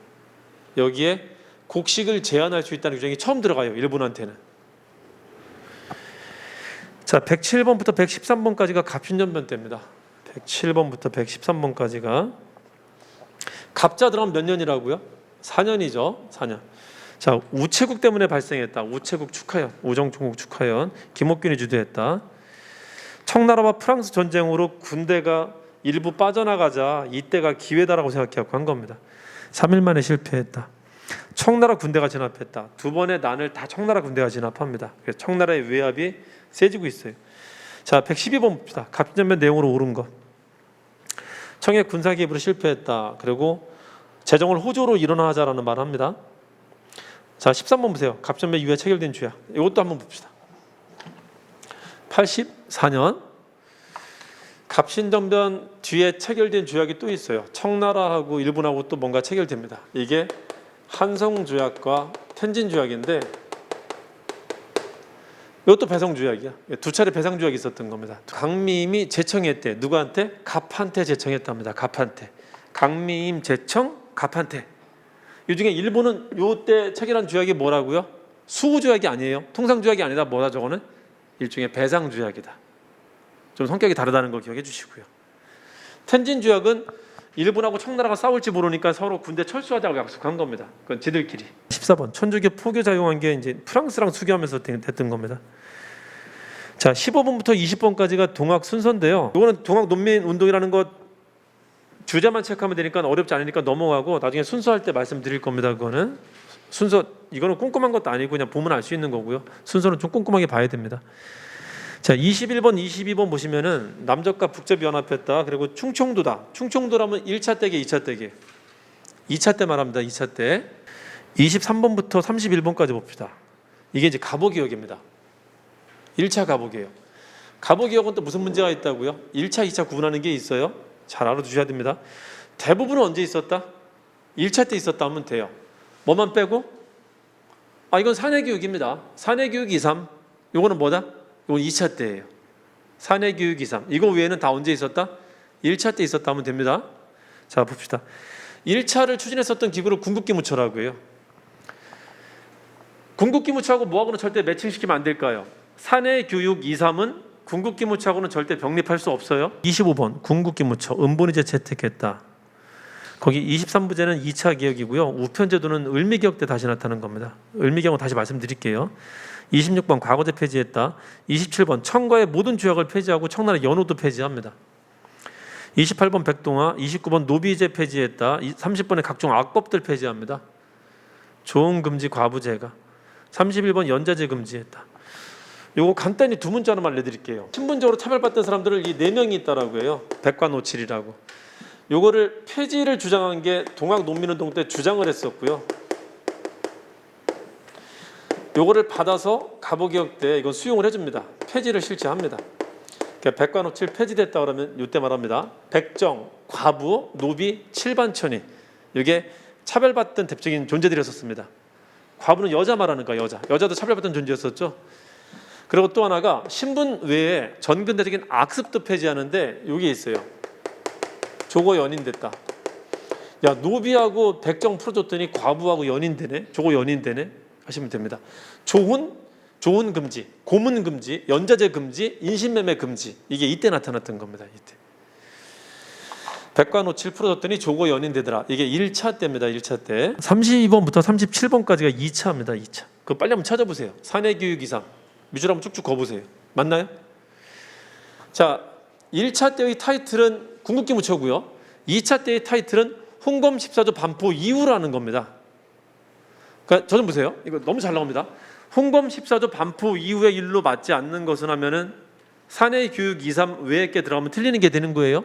여기에 곡식을 제한할 수 있다는 규정이 처음 들어가요. 일본한테는. 자, 107번부터 113번까지가 갑신전변때입니다. 107번부터 113번까지가 갑자 들어가면 몇 년이라고요? 4년이죠. 4년. 자, 우체국 때문에 발생했다. 우체국 축하연, 우정총국 축하연, 김옥균이 주도했다. 청나라와 프랑스 전쟁으로 군대가 일부 빠져나가자 이때가 기회다라고 생각하고 한 겁니다. 3일 만에 실패했다. 청나라 군대가 진압했다. 두 번의 난을 다 청나라 군대가 진압합니다. 그래서 청나라의 외압이 세지고 있어요. 자, 112번 봅시다. 갑신전변 내용으로 옳은 것. 청의 군사 개입으로 실패했다. 그리고 재정을 호조로 일어나자라는 말을 합니다. 자, 13번 보세요. 갑신전변 이후에 체결된 주약. 이것도 한번 봅시다. 84년 갑신전변 뒤에 체결된 조약이 또 있어요. 청나라하고 일본하고 또 뭔가 체결됩니다. 이게 한성조약과 텐진조약인데 이것도 배성조약이야. 두 차례 배상조약이 있었던 겁니다. 강미임이 제청했대. 누구한테? 갑한테 제청했답니다. 갑한테. 강미임 제청, 갑한테. 이 중에 일본은 이때 체결한 조약이 뭐라고요? 수구조약이 아니에요. 통상조약이 아니다. 뭐다 저거는? 일종의 배상조약이다. 좀 성격이 다르다는 거 기억해 주시고요. 텐진조약은 일본하고 청나라가 싸울지 모르니까 서로 군대 철수하자고 약속한 겁니다. 그건 지들끼리. 14번 천주교 포교 자용한 게 이제 프랑스랑 수교하면서 됐던 겁니다. 자, 15번부터 20번까지가 동학 순서인데요. 이거는 동학 논민 운동이라는 것 주제만 체크하면 되니까 어렵지 않으니까 넘어가고 나중에 순서할 때 말씀드릴 겁니다. 그거는 순서, 이거는 꼼꼼한 것도 아니고 그냥 보면 알 수 있는 거고요. 순서는 좀 꼼꼼하게 봐야 됩니다. 자, 21번, 22번 보시면은 남접과 북접이 연합했다. 그리고 충청도다. 충청도라면 1차 때게 2차 때게. 2차 때 말합니다. 2차 때. 23번부터 31번까지 봅시다. 이게 이제 갑오개혁입니다. 1차 갑오개혁. 갑오개혁은 또 무슨 문제가 있다고요? 1차, 2차 구분하는 게 있어요. 잘 알아두셔야 됩니다. 대부분은 언제 있었다? 1차 때 있었다 하면 돼요. 뭐만 빼고? 이건 사내교육입니다. 사내교육 2, 3. 이거는 뭐다? 이건 2차 때예요. 사내교육 2, 3. 이거 외에는 다 언제 있었다? 1차 때 있었다 하면 됩니다. 자, 봅시다. 1차를 추진했었던 기구를 궁극기무처라고 해요. 궁극기무처하고 뭐하고는 절대 매칭시키면 안 될까요? 사내교육 2, 3은 궁극기무처하고는 절대 병립할 수 없어요. 25번 궁극기무처 은본이제 채택했다. 거기 23부제는 2차 개혁이고요. 우편제도는 을미개혁 때 다시 나타난 겁니다. 을미개혁은 다시 말씀드릴게요. 26번 과거제 폐지했다. 27번 청과의 모든 조약을 폐지하고 청나라 연호도 폐지합니다. 28번 백동화, 29번 노비제 폐지했다. 30번에 각종 악법들 폐지합니다. 조응금지 과부제가. 31번 연자제 금지했다. 요거 간단히 두 문자로만 알려드릴게요. 신분적으로 차별받던 사람들을 이 4명이 있다라고 해요. 백과노칠이라고. 요거를 폐지를 주장한 게 동학농민운동 때 주장을 했었고요. 요거를 받아서 갑오개혁 때 이건 수용을 해줍니다. 폐지를 실시합니다. 그러니까 백과노칠 폐지됐다 그러면 이때 말합니다. 백정, 과부, 노비, 칠반천이 이게 차별받던 대표적인 존재들이었습니다. 과부는 여자 말하는 거야. 여자도 차별받던 존재였었죠. 그리고 또 하나가 신분 외에 전근대적인 악습도 폐지하는데 여기 있어요. 조고 연인됐다. 야, 노비하고 백정 풀어줬더니 과부하고 연인되네. 조고 연인되네. 하시면 됩니다. 조훈 금지, 고문 금지, 연자제 금지, 인신매매 금지. 이게 이때 나타났던 겁니다. 이때. 백과노칠 풀어줬더니 조고 연인되더라. 이게 1차 때입니다. 1차 때. 32번부터 37번까지가 2차입니다. 2차. 그거 빨리 한번 찾아보세요. 사내교육 이상. 밑줄 한번 쭉쭉 거보세요. 맞나요? 자, 1차 때의 타이틀은 궁극기무처고요. 2차 때의 타이틀은 홍검 14조 반포 이후라는 겁니다. 그러니까 저 좀 보세요. 이거 너무 잘 나옵니다. 홍검 14조 반포 이후의 일로 맞지 않는 것은 하면은 사내교육 2, 3 외에 게 들어가면 틀리는 게 되는 거예요.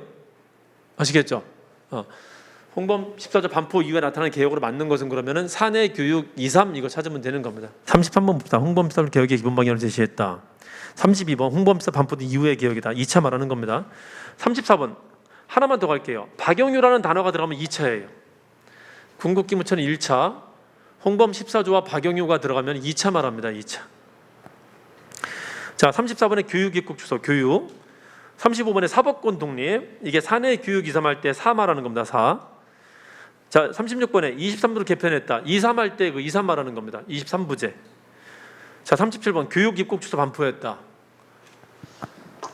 아시겠죠? 홍범 14조 반포 이후에 나타나는 개혁으로 맞는 것은 그러면은 사내교육 2, 3 이거 찾으면 되는 겁니다. 33번부터 홍범 14조 개혁의 기본 방향을 제시했다. 32번 홍범 14 반포 이후의 개혁이다. 2차 말하는 겁니다. 34번 하나만 더 갈게요. 박영유라는 단어가 들어가면 2차예요. 궁극기무처는 1차, 홍범 14조와 박영유가 들어가면 2차 말합니다. 2차. 자, 34번에 교육입국 주소 교육. 35번에 사법권 독립. 이게 사내 교육 2, 3 할 때 4 말하는 겁니다. 4. 자, 36번에 23부를 개편했다. 23 할 때 그 23 말하는 겁니다. 23부제. 자, 37번 교육 입국 주소 반포했다.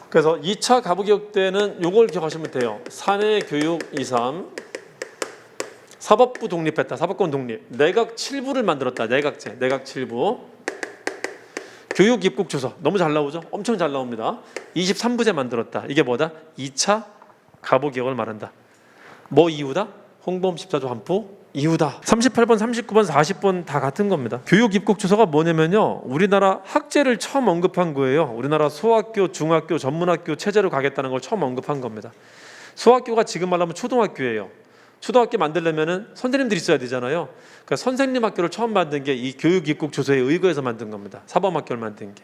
그래서 2차 가부개혁 때는 요걸 기억하시면 돼요. 사내 교육 23, 사법부 독립했다. 사법권 독립. 내각 7부를 만들었다. 내각제. 내각 7부. 교육 입국 주소. 너무 잘 나오죠? 엄청 잘 나옵니다. 23부제 만들었다. 이게 뭐다? 2차 가부개혁을 말한다. 뭐 이유다? 홍범 14조 반포 이유다. 38번, 39번, 40번 다 같은 겁니다. 교육 입국 주소가 뭐냐면요, 우리나라 학제를 처음 언급한 거예요. 우리나라 소학교, 중학교, 전문학교 체제로 가겠다는 걸 처음 언급한 겁니다. 소학교가 지금 말하면 초등학교예요. 초등학교 만들려면은 선생님들이 있어야 되잖아요. 그러니까 선생님 학교를 처음 만든 게 이 교육 입국 주소에 의거해서 만든 겁니다. 사범학교를 만든 게.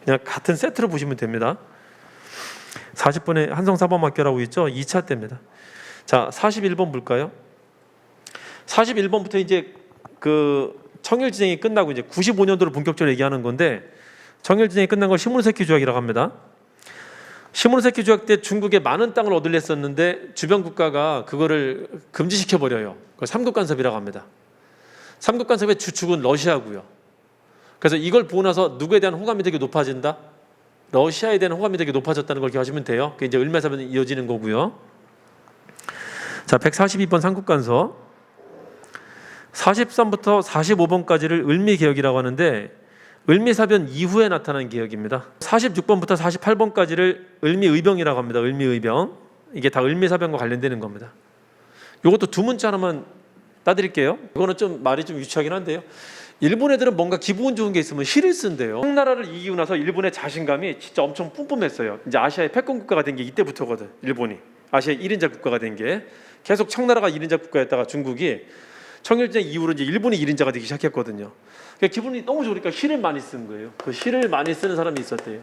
그냥 같은 세트로 보시면 됩니다. 40번에 한성사범학교라고 있죠. 2차 때입니다. 자, 41번 볼까요? 41번부터 이제 그 청일진행이 끝나고 이제 95년도를 본격적으로 얘기하는 건데, 청일진행이 끝난 걸 시모노세키 조약이라고 합니다. 시모노세키 조약 때 중국에 많은 땅을 얻으려 했었는데 주변 국가가 그거를 금지시켜 버려요. 그걸 삼국 간섭이라고 합니다. 삼국 간섭의 주축은 러시아고요. 그래서 이걸 보고 나서 누구에 대한 호감이 되게 높아진다? 러시아에 대한 호감이 되게 높아졌다는 걸 기억하시면 돼요. 그게 이제 을매사변이 이어지는 거고요. 자, 142번 삼국간서. 43부터 45번까지를 을미개혁이라고 하는데, 을미사변 이후에 나타난 개혁입니다. 46번부터 48번까지를 을미의병이라고 합니다. 을미의병. 이게 다 을미사변과 관련되는 겁니다. 이것도 두 문자 하나만 따드릴게요. 이거는 좀 말이 좀 유치하긴 한데요. 일본 애들은 뭔가 기분 좋은 게 있으면 시를 쓴대요. 청나라를 이기고 나서 일본의 자신감이 진짜 엄청 뿜뿜했어요. 이제 아시아의 패권 국가가 된 게 이때부터거든. 일본이 아시아의 1인자 국가가 된 게, 계속 청나라가 1인자 국가였다가 중국이 청일전 이후로 이제 일본이 1인자가 되기 시작했거든요. 그러니까 기분이 너무 좋으니까 시를 많이 쓴 거예요. 그 시를 많이 쓰는 사람이 있었대요.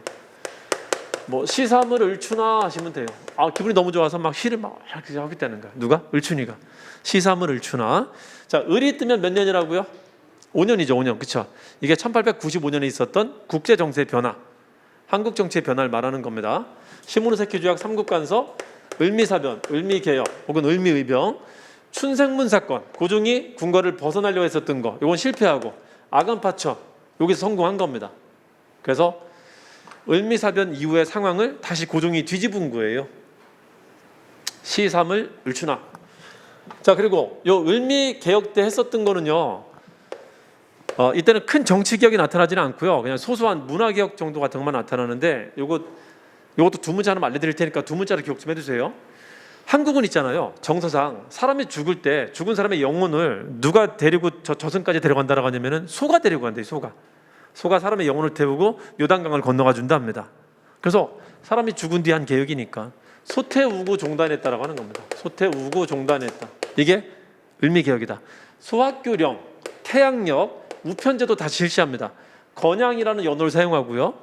뭐 시사물 을추나 하시면 돼요. 아, 기분이 너무 좋아서 막 시를 막 이렇게 하겠다는 거야. 누가? 을춘이가. 시사물 을추나. 자, 을이 뜨면 몇 년이라고요? 5년이죠. 5년. 그렇죠? 이게 1895년에 있었던 국제 정세 변화, 한국 정치의 변화를 말하는 겁니다. 시모노세키 조약, 삼국간서, 을미사변, 을미개혁 혹은 을미의병, 춘생문 사건, 고종이 궁궐을 벗어나려고 했었던 거, 이건 실패하고 아간파처, 여기서 성공한 겁니다. 그래서 을미사변 이후의 상황을 다시 고종이 뒤집은 거예요. 시삼을 을추나. 자, 그리고 요 을미개혁 때 했었던 거는요, 이때는 큰 정치 개혁이 나타나지는 않고요, 그냥 소소한 문화 개혁 정도 같은 것만 나타나는데, 요것도 두 문자 하나 알려드릴 테니까 두 문자로 기억 좀 해주세요. 한국은 있잖아요. 정서상 사람이 죽을 때 죽은 사람의 영혼을 누가 데리고 저승까지 데려간다라고 하냐면은 소가 데리고 간대요. 소가 사람의 영혼을 태우고 요단강을 건너가 준다 합니다. 그래서 사람이 죽은 뒤 한 개혁이니까 소태우고 종단했다라고 하는 겁니다. 소태우고 종단했다. 이게 을미개혁이다. 소학교령, 태양력, 우편제도 다 실시합니다. 건양이라는 연호를 사용하고요,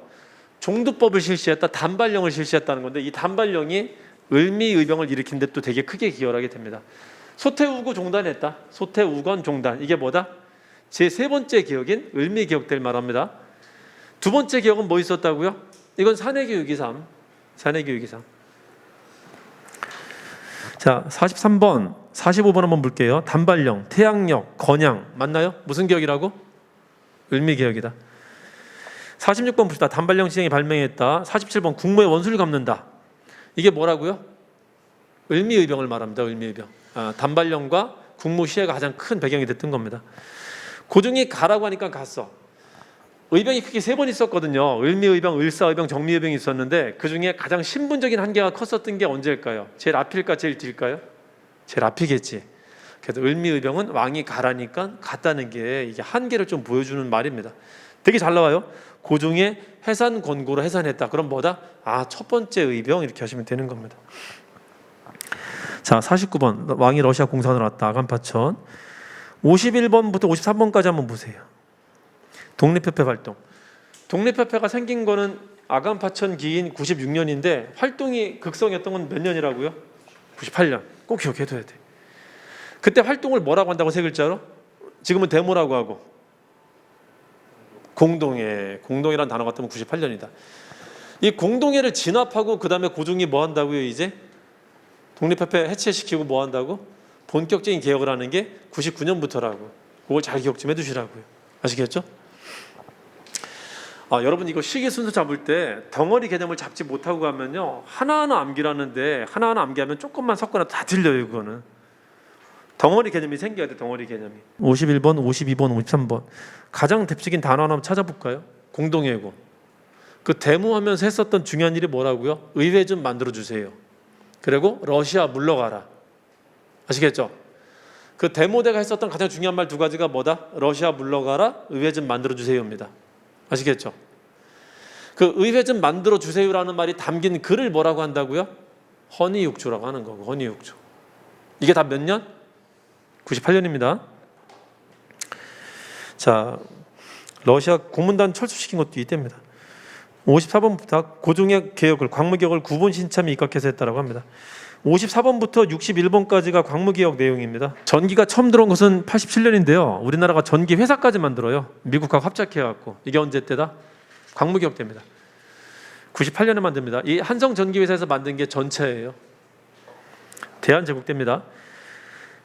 종두법을 실시했다, 단발령을 실시했다는 건데, 이 단발령이 을미의병을 일으킨 데 또 되게 크게 기여를 하게 됩니다. 소태우고 종단했다. 소태우건 종단. 이게 뭐다? 제 세 번째 개혁인 을미개혁 때를 말합니다. 두 번째 개혁은 뭐 있었다고요? 이건 사내교육 2.3. 사내교육 2.3. 자, 43번, 45번 한번 볼게요. 단발령, 태양력, 건양. 맞나요? 무슨 개혁이라고? 을미개혁이다. 46번 봅시다. 단발령 시행이 발명했다. 47번 국무의 원수를 갚는다. 이게 뭐라고요? 을미의병을 말합니다. 을미의병. 단발령과 국무 시해가 가장 큰 배경이 됐던 겁니다. 고종이 가라고 하니까 갔어. 의병이 크게 세 번 있었거든요. 을미의병, 을사의병, 정미의병이 있었는데, 그 중에 가장 신분적인 한계가 컸었던 게 언제일까요? 제일 앞일까 제일 뒤일까요? 제일 앞이겠지. 그래서 을미의병은 왕이 가라니까 갔다는 게 이게 한계를 좀 보여주는 말입니다. 되게 잘 나와요. 고종의 해산 권고로 해산했다. 그럼 뭐다? 첫 번째 의병, 이렇게 하시면 되는 겁니다. 자, 49번 왕이 러시아 공산으로 왔다. 아간파천. 51번부터 53번까지 한번 보세요. 독립협회 활동. 독립협회가 생긴 거는 아간파천 기인 96년인데 활동이 극성이었던 건 몇 년이라고요? 98년. 꼭 기억해둬야 돼. 그때 활동을 뭐라고 한다고? 세 글자로? 지금은 데모라고 하고. 공동이라는 단어가 뜨면 98년이다. 이 공동회를 진압하고 그 다음에 고종이 뭐 한다고요? 이제 독립협회 해체시키고 뭐 한다고? 본격적인 개혁을 하는 게 99년부터라고. 그걸 잘 기억 좀 해두시라고요. 아시겠죠? 여러분 이거 시기 순서 잡을 때 덩어리 개념을 잡지 못하고 가면요 하나하나 암기라는데 하나하나 암기하면 조금만 섞거나 다 틀려요. 그거는 덩어리 개념이 생겨야 돼. 덩어리 개념이. 51번, 52번, 53번 가장 대표적인 단어 하나 한번 찾아볼까요? 공동예고. 그 데모하면서 했었던 중요한 일이 뭐라고요? 의회 좀 만들어주세요. 그리고 러시아 물러가라. 아시겠죠? 그 데모대가 했었던 가장 중요한 말 두 가지가 뭐다? 러시아 물러가라, 의회 좀 만들어주세요입니다. 아시겠죠? 그 의회 좀 만들어주세요라는 말이 담긴 글을 뭐라고 한다고요? 헌의육조라고 하는 거고. 헌의육조. 이게 다 몇 년? 98년입니다. 자, 러시아 고문단 철수시킨 것도 이때입니다. 54번부터 고종의 개혁을 광무개혁을 구본 신참이 입각해서 했다라고 합니다. 54번부터 61번까지가 광무개혁 내용입니다. 전기가 처음 들어온 것은 87년인데요. 우리나라가 전기 회사까지 만들어요. 미국하고 합작해갖고. 이게 언제 때다? 광무개혁 때입니다. 98년에 만듭니다. 이 한성전기회사에서 만든 게 전체예요. 대한제국 때입니다.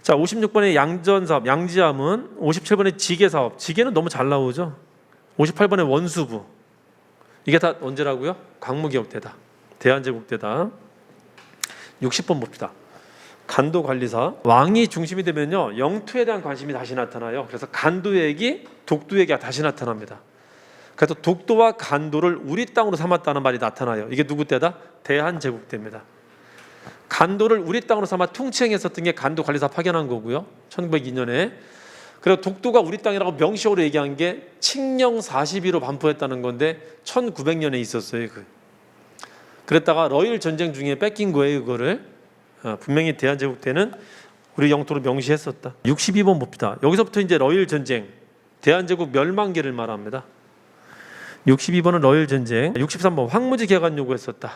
자, 56번의 양전사업, 양지암은 57번의 지게사업. 지게는 너무 잘 나오죠. 58번의 원수부. 이게 다 언제라고요? 광무개혁 때다. 대한제국 때다. 60번 봅시다. 간도관리사. 왕이 중심이 되면요 영토에 대한 관심이 다시 나타나요. 그래서 간도액이 독도액이 다시 나타납니다. 그래서 독도와 간도를 우리 땅으로 삼았다는 말이 나타나요. 이게 누구 때다? 대한제국 때입니다. 간도를 우리 땅으로 삼아 통치행했었던 게 간도관리사 파견한 거고요. 1902년에. 그리고 독도가 우리 땅이라고 명시적으로 얘기한 게 칙령 42로 반포했다는 건데 1900년에 있었어요. 그랬다가 러일 전쟁 중에 뺏긴 거예요. 그거를 분명히 대한제국 때는 우리 영토로 명시했었다. 62번 봅시다. 여기서부터 이제 러일 전쟁, 대한제국 멸망기를 말합니다. 62번은 러일 전쟁. 63번 황무지 개간 요구했었다.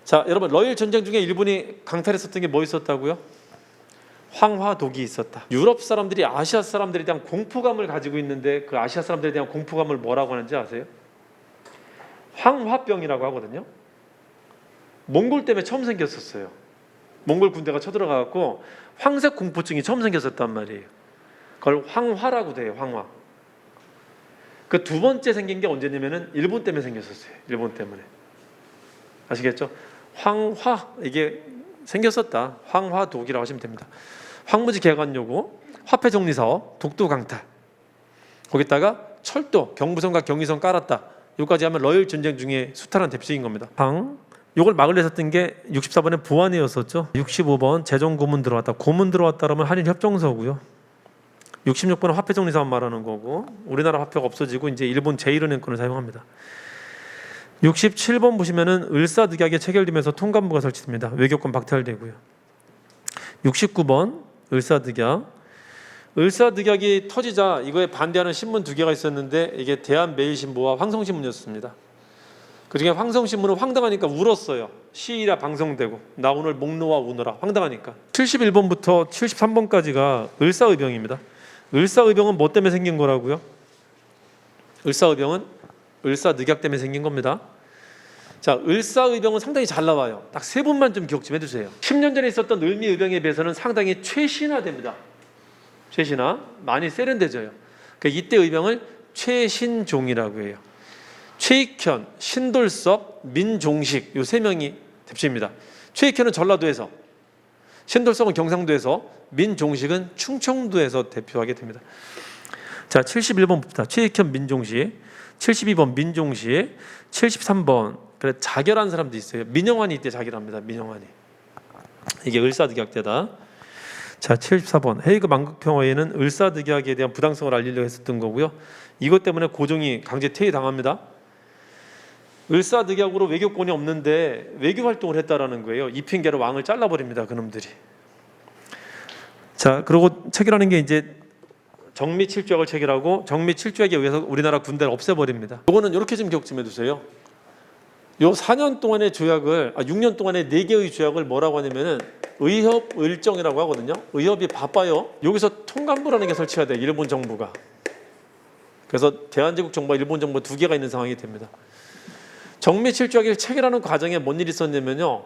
자, 여러분 러일 전쟁 중에 일본이 강탈했었던 게 뭐 있었다고요? 황화독이 있었다. 유럽 사람들이 아시아 사람들에 대한 공포감을 가지고 있는데 그 아시아 사람들에 대한 공포감을 뭐라고 하는지 아세요? 황화병이라고 하거든요. 몽골 때문에 처음 생겼었어요. 몽골 군대가 쳐들어가고 황색 공포증이 처음 생겼었단 말이에요. 그걸 황화라고 돼요. 황화. 그 두 번째 생긴 게 언제냐면은 일본 때문에 생겼었어요. 일본 때문에. 아시겠죠? 황화 이게 생겼었다. 황화독이라고 하시면 됩니다. 황무지 개간 요구, 화폐 정리 사업, 독도 강탈. 거기다가 철도, 경부선과 경의선 깔았다. 여기까지 하면 러일 전쟁 중에 수탈한 대표적인 겁니다. 요걸 막으려 했었던 게 64번에 보안이었었죠. 65번 재정 고문 들어왔다. 고문 들어왔다라면 한일 협정서고요. 66번은 화폐 정리 사업 말하는 거고 우리나라 화폐가 없어지고 이제 일본 제1은행권을 사용합니다. 67번 보시면은 을사득약이 체결되면서 통감부가 설치됩니다. 외교권 박탈되고요. 69번 을사득약. 을사득약이 터지자 이거에 반대하는 신문 두 개가 있었는데 이게 대한매일신보와 황성신문이었습니다. 그중에 황성신문은 황당하니까 울었어요. 시위라 방송되고 나 오늘 목 놓아 우느라 황당하니까. 71번부터 73번까지가 을사의병입니다. 을사의병은 뭐 때문에 생긴 거라고요? 을사의병은 을사늑약 때문에 생긴 겁니다. 자, 을사의병은 상당히 잘 나와요. 딱 세 분만 좀 기억 좀 해주세요. 10년 전에 있었던 을미의병에 비해서는 상당히 최신화됩니다. 최신화, 많이 세련돼져요. 그러니까 이때 의병을 최신종이라고 해요. 최익현, 신돌섭, 민종식 이 세 명이 대표입니다. 최익현은 전라도에서, 신돌섭은 경상도에서, 민종식은 충청도에서 대표하게 됩니다. 자, 71번 봅시다. 최익현, 민종식. 72번 민종식. 73번 그래 자결한 사람도 있어요. 민영환이 이때 자결합니다. 민영환이. 이게 을사득약 때다. 자, 74번 헤이그 만국평화에는 을사득약에 대한 부당성을 알리려고 했었던 거고요. 이것 때문에 고종이 강제 퇴위당합니다. 을사득약으로 외교권이 없는데 외교 활동을 했다라는 거예요. 이 핑계로 왕을 잘라버립니다. 그놈들이. 자, 그리고 체결하는 게 이제 정미칠조약을 체결하고 정미칠조약에 의해서 우리나라 군대를 없애버립니다. 이거는 이렇게 좀 기억 좀 해두세요. 요 4년 동안의 조약을 6년 동안의 4개의 조약을 뭐라고 하냐면은 의협 을정이라고 하거든요. 의협이 바빠요. 여기서 통감부라는 게 설치가 돼요. 일본 정부가. 그래서 대한제국 정부와 일본 정부 두 개가 있는 상황이 됩니다. 정미칠조약을 체결하는 과정에 뭔 일이 있었냐면요.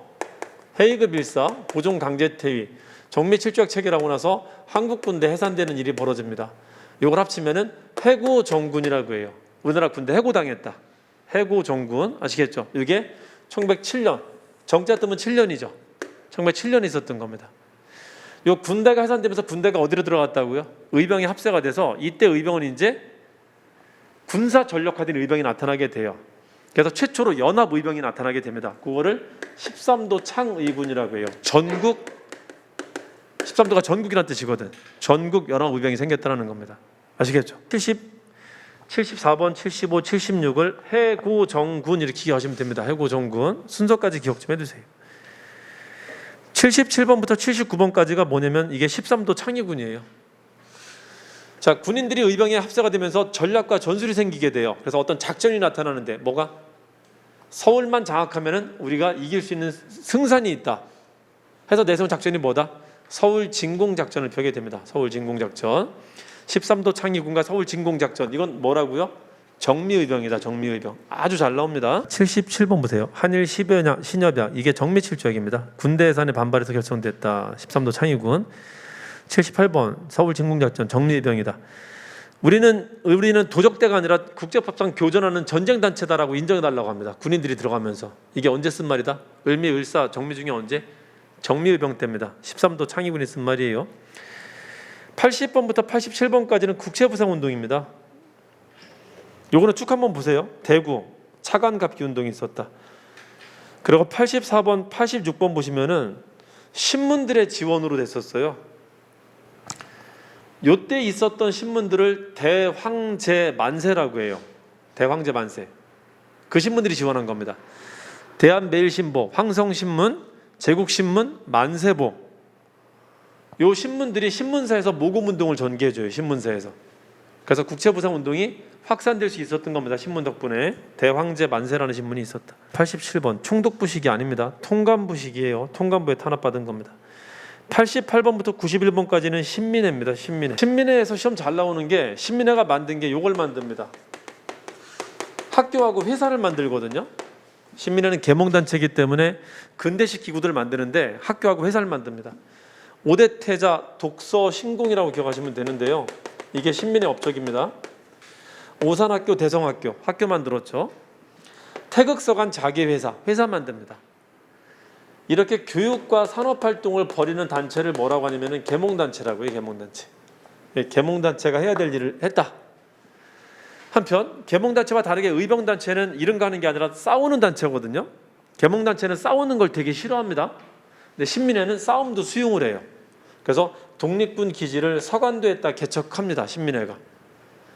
헤이그 빌사, 보종 강제 퇴위, 정미 칠주약 체결하고 나서 한국 군대 해산되는 일이 벌어집니다. 이걸 합치면은 해고 정군이라고 해요. 우리나라 군대 해고당했다. 해고 정군 아시겠죠? 이게 1907년 정자 뜨면 7년이죠. 1907년에 있었던 겁니다. 요 군대가 해산되면서 군대가 어디로 들어갔다고요? 의병이 합세가 돼서 이때 의병은 이제 군사 전력화된 의병이 나타나게 돼요. 그래서 최초로 연합 의병이 나타나게 됩니다. 그거를 13도 창의군이라고 해요. 전국 13도가 전국이라는 뜻이거든. 전국 연합 의병이 생겼다는 겁니다. 아시겠죠? 74번, 75, 76을 해고정군 이렇게 기억하시면 됩니다. 해고정군 순서까지 기억 좀 해두세요. 77번부터 79번까지가 뭐냐면 이게 13도 창의군이에요. 자, 군인들이 의병에 합세가 되면서 전략과 전술이 생기게 돼요. 그래서 어떤 작전이 나타나는데 뭐가? 서울만 장악하면은 우리가 이길 수 있는 승산이 있다 해서 내세운 작전이 뭐다? 서울 진공작전을 펴게 됩니다. 서울 진공작전. 13도 창의군과 서울 진공작전. 이건 뭐라고요? 정미의병이다. 정미의병. 아주 잘 나옵니다. 77번 보세요. 한일 신협약. 이게 정미칠주약입니다. 군대 해산에 반발해서 결성됐다. 13도 창의군. 78번 서울 진공작전 정미의병이다. 우리는 도적대가 아니라 국제법상 교전하는 전쟁단체다라고 인정해달라고 합니다. 군인들이 들어가면서. 이게 언제 쓴 말이다? 을미을사 정미 중에 언제? 정미의병 때입니다. 13도 창의군이 쓴 말이에요. 80번부터 87번까지는 국채부상운동입니다. 요거는 쭉 한번 보세요. 대구 차관갑기 운동이 있었다. 그리고 84번, 86번 보시면은 신문들의 지원으로 됐었어요. 요때 있었던 신문들을 대황제 만세라고 해요. 대황제 만세. 그 신문들이 지원한 겁니다. 대한매일신보, 황성신문, 제국신문, 만세보. 요 신문들이 신문사에서 모금운동을 전개해줘요. 신문사에서. 그래서 국채부상운동이 확산될 수 있었던 겁니다. 신문 덕분에. 대황제 만세라는 신문이 있었다. 87번 총독부식이 아닙니다. 통감부식이에요. 통감부에 탄압받은 겁니다. 88번부터 91번까지는 신민회입니다. 신민회. 신민회에서 시험 잘 나오는 게 신민회가 만든 게 요걸 만듭니다. 학교하고 회사를 만들거든요. 신민회는 계몽단체이기 때문에 근대식 기구들을 만드는데 학교하고 회사를 만듭니다. 5대 태자 독서 신공이라고 기억하시면 되는데요. 이게 신민회 업적입니다. 오산학교, 대성학교, 학교 만들었죠. 태극서관 자기회사, 회사 만듭니다. 이렇게 교육과 산업활동을 벌이는 단체를 뭐라고 하냐면 계몽단체라고 해요. 계몽단체. 계몽단체가 해야 될 일을 했다. 한편 계몽단체와 다르게 의병단체는 이름 가는 게 아니라 싸우는 단체거든요. 계몽단체는 싸우는 걸 되게 싫어합니다. 근데 신민회는 싸움도 수용을 해요. 그래서 독립군 기지를 서간도에다 개척합니다. 신민회가.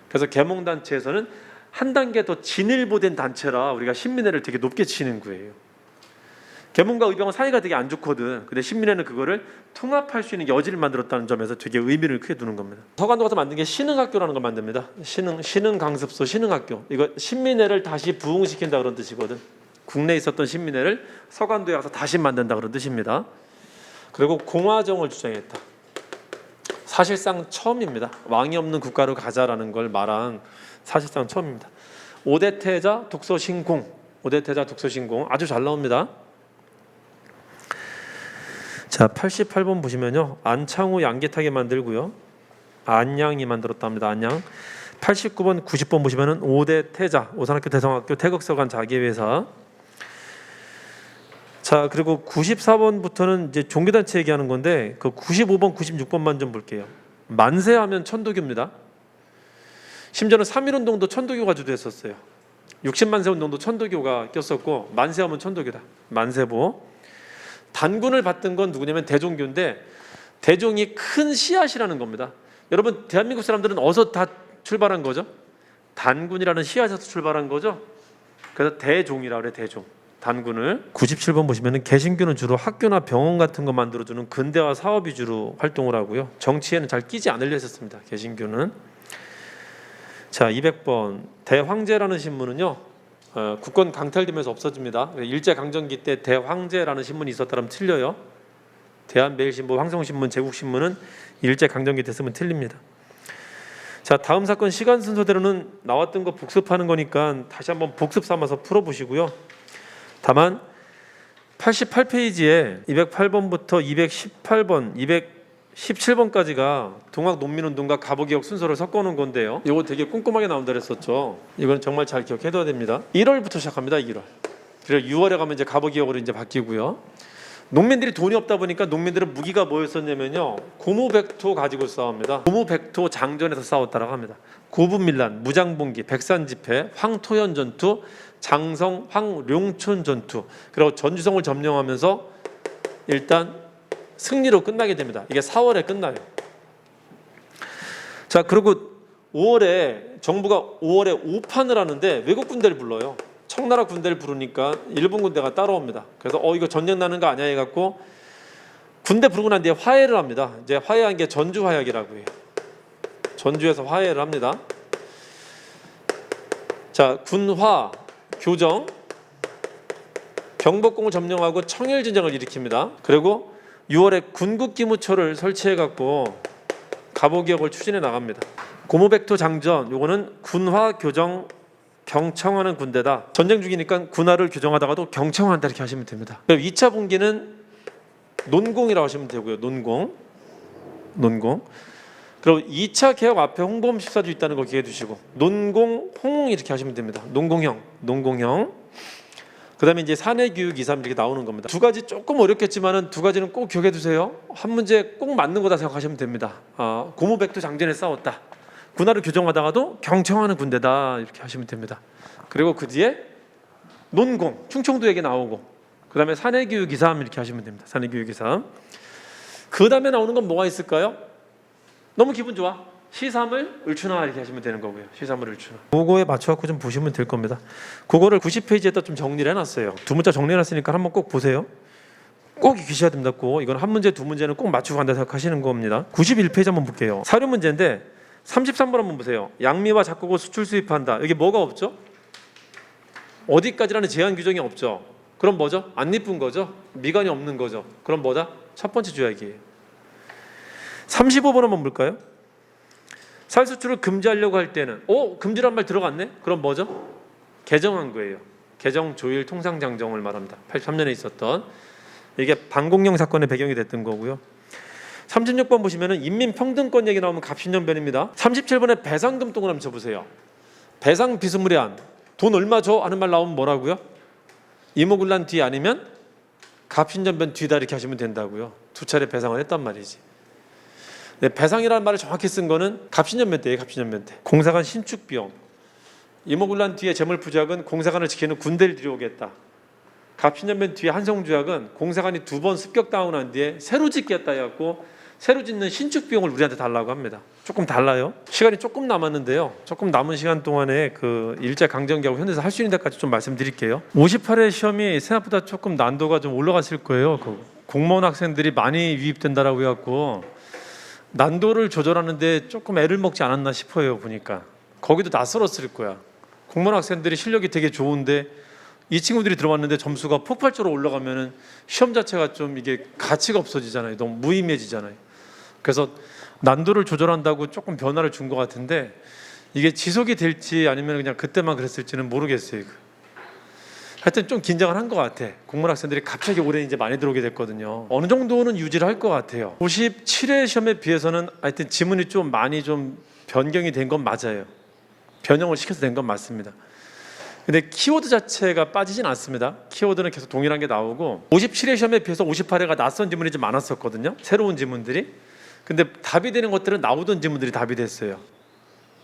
그래서 계몽단체에서는 한 단계 더 진일보된 단체라 우리가 신민회를 되게 높게 치는 거예요. 계몽과 의병은 사이가 되게 안 좋거든. 근데 신민회는 그거를 통합할 수 있는 여지를 만들었다는 점에서 되게 의미를 크게 두는 겁니다. 서간도 가서 만든 게 신흥학교라는 걸 만듭니다. 신흥강습소, 신흥학교. 이거 신민회를 다시 부흥시킨다 그런 뜻이거든. 국내에 있었던 신민회를 서간도에 가서 다시 만든다 그런 뜻입니다. 그리고 공화정을 주장했다. 사실상 처음입니다. 왕이 없는 국가로 가자라는 걸 말한 사실상 처음입니다. 5대 태자 독서신공. 5대 태자 독서신공 아주 잘 나옵니다. 자, 88번 보시면요. 안창호 양계탁이 만들고요. 안양이 만들었다 합니다. 안양. 89번, 90번 보시면은 5대 태자, 오산학교, 대성학교, 태극서관 자기회사. 자, 그리고 94번부터는 이제 종교단체 얘기하는 건데 그 95번, 96번만 좀 볼게요. 만세하면 천도교입니다. 심지어는 3.1운동도 천도교가 주도했었어요. 60만세 운동도 천도교가 꼈었고 만세하면 천도교다. 만세보. 단군을 받던 건 누구냐면 대종교인데 대종이 큰 씨앗이라는 겁니다. 여러분 대한민국 사람들은 어디서 다 출발한 거죠? 단군이라는 씨앗에서 출발한 거죠. 그래서 대종이라고 그래. 대종. 단군을. 97번 보시면 개신교는 주로 학교나 병원 같은 거 만들어주는 근대화 사업 위주로 활동을 하고요. 정치에는 잘 끼지 않으려 했었습니다. 개신교는. 자, 200번 대황제라는 신문은요. 국권 강탈되면서 없어집니다. 일제강점기 때 대황제라는 신문이 있었다면 틀려요. 대한매일신보, 황성신문, 제국신문은 일제강점기 때 쓰면 틀립니다. 자, 다음 사건 시간 순서대로는 나왔던 거 복습하는 거니까 다시 한번 복습 삼아서 풀어보시고요. 다만 88페이지에 208번부터 218번, 217번까지가 동학농민운동과 갑오개혁 순서를 섞어놓은 건데요. 이거 되게 꼼꼼하게 나온다 그랬었죠. 이건 정말 잘 기억해둬야 됩니다. 1월부터 시작합니다. 1월. 그리고 6월에 가면 이제 갑오개혁으로 이제 바뀌고요. 농민들이 돈이 없다 보니까 농민들은 무기가 뭐였었냐면요, 고무백토 가지고 싸웁니다. 고무백토 장전에서 싸웠다라고 합니다. 고분밀란, 무장봉기, 백산집회, 황토현 전투, 장성, 황룡촌 전투. 그리고 전주성을 점령하면서 일단 승리로 끝나게 됩니다. 이게 4월에 끝나요. 자, 그리고 5월에 정부가 5월에 오판을 하는데 외국 군대를 불러요. 청나라 군대를 부르니까 일본 군대가 따라옵니다. 그래서 이거 전쟁 나는 거 아니야 해갖고 군대 부르고 난 뒤에 화해를 합니다. 이제 화해한 게 전주 화약이라고 해요. 전주에서 화해를 합니다. 자, 군화, 교정, 경복궁을 점령하고 청일전쟁을 일으킵니다. 그리고 6월에 군국기무처를 설치해갖고 갑오개혁을 추진해 나갑니다. 고무백토 장전, 요거는 군화, 교정, 경청하는 군대다. 전쟁 중이니까 군화를 교정하다가도 경청한다 이렇게 하시면 됩니다. 2차 분기는 논공이라고 하시면 되고요. 논공. 그리고 2차 개혁 앞에 홍범 14주 있다는 거 기억해 두시고 논공, 홍 이렇게 하시면 됩니다. 논공형. 그다음에 이제 사내교육 2, 3 이렇게 나오는 겁니다. 두 가지 조금 어렵겠지만은 두 가지는 꼭 기억해 두세요. 한 문제 꼭 맞는 거다 생각하시면 됩니다. 고무백토 장전에 싸웠다. 군화를 교정하다가도 경청하는 군대다 이렇게 하시면 됩니다. 그리고 그 뒤에 논공, 충청도 얘기 나오고 그다음에 사내교육 2, 3 이렇게 하시면 됩니다. 사내교육 2, 3. 그 다음에 나오는 건 뭐가 있을까요? 너무 기분 좋아. 시삼을 을추나 이렇게 하시면 되는 거고요. 시삼을 을추나. 그거에 맞춰갖고 좀 보시면 될 겁니다. 그거를 90페이지에다 좀 정리를 해놨어요. 두 문자 정리해놨으니까 한번 꼭 보세요. 꼭 익히셔야 됩니다. 꼭 이건 한 문제, 두 문제는 꼭 맞추고 간다 생각하시는 겁니다. 91페이지 한번 볼게요. 사료 문제인데 33번 한번 보세요. 양미와 작곡을 수출 수입한다. 여기 뭐가 없죠? 어디까지라는 제한 규정이 없죠. 그럼 뭐죠? 안 이쁜 거죠? 미간이 없는 거죠. 그럼 뭐다? 첫 번째 조약이에요. 35번 한번 볼까요? 쌀 수출을 금지하려고 할 때는 금지란 말 들어갔네? 그럼 뭐죠? 개정한 거예요. 개정 조일 통상장정을 말합니다. 83년에 있었던 이게 방공령 사건의 배경이 됐던 거고요. 36번 보시면은 인민평등권 얘기 나오면 갑신전변입니다. 37번에 배상금 동을 한번 쳐보세요. 배상 비스무리한 돈 얼마 줘 하는 말 나오면 뭐라고요? 이모군란 뒤 아니면 갑신전변 뒤다 이렇게 하시면 된다고요. 두 차례 배상을 했단 말이지. 네, 배상이라는 말을 정확히 쓴 거는 갑신전변 때예요. 갑신전변 때. 공사관 신축 비용. 이모군란 뒤에 재물부조약은 공사관을 지키는 군대를 들여오겠다. 갑신전변 뒤에 한성조약은 공사관이 2번 습격당하고 난 뒤에 새로 짓겠다 해갖고 새로 짓는 신축 비용을 우리한테 달라고 합니다. 조금 달라요. 시간이 조금 남았는데요. 조금 남은 시간 동안에 그 일제 강점기하고 현대에서 할 수 있는 데까지 좀 말씀드릴게요. 58회 시험이 생각보다 조금 난도가 좀 올라갔을 거예요. 그 공무원 학생들이 많이 유입된다라고 해갖고 난도를 조절하는데 조금 애를 먹지 않았나 싶어요. 보니까 거기도 낯설었을 거야. 공무원 학생들이 실력이 되게 좋은데 이 친구들이 들어왔는데 점수가 폭발적으로 올라가면은 시험 자체가 좀 이게 가치가 없어지잖아요. 너무 무의미해지잖아요. 그래서 난도를 조절한다고 조금 변화를 준 것 같은데 이게 지속이 될지 아니면 그냥 그때만 그랬을지는 모르겠어요. 하여튼 좀 긴장을 한 것 같아. 공무원 학생들이 갑자기 올해 이제 많이 들어오게 됐거든요. 어느 정도는 유지를 할 것 같아요. 57회 시험에 비해서는 하여튼 지문이 좀 많이 좀 변경이 된 건 맞아요. 변형을 시켜서 된 건 맞습니다. 근데 키워드 자체가 빠지진 않습니다. 키워드는 계속 동일한 게 나오고 57회 시험에 비해서 58회가 낯선 지문이 좀 많았었거든요. 새로운 지문들이. 근데 답이 되는 것들은 나오던 지문들이 답이 됐어요.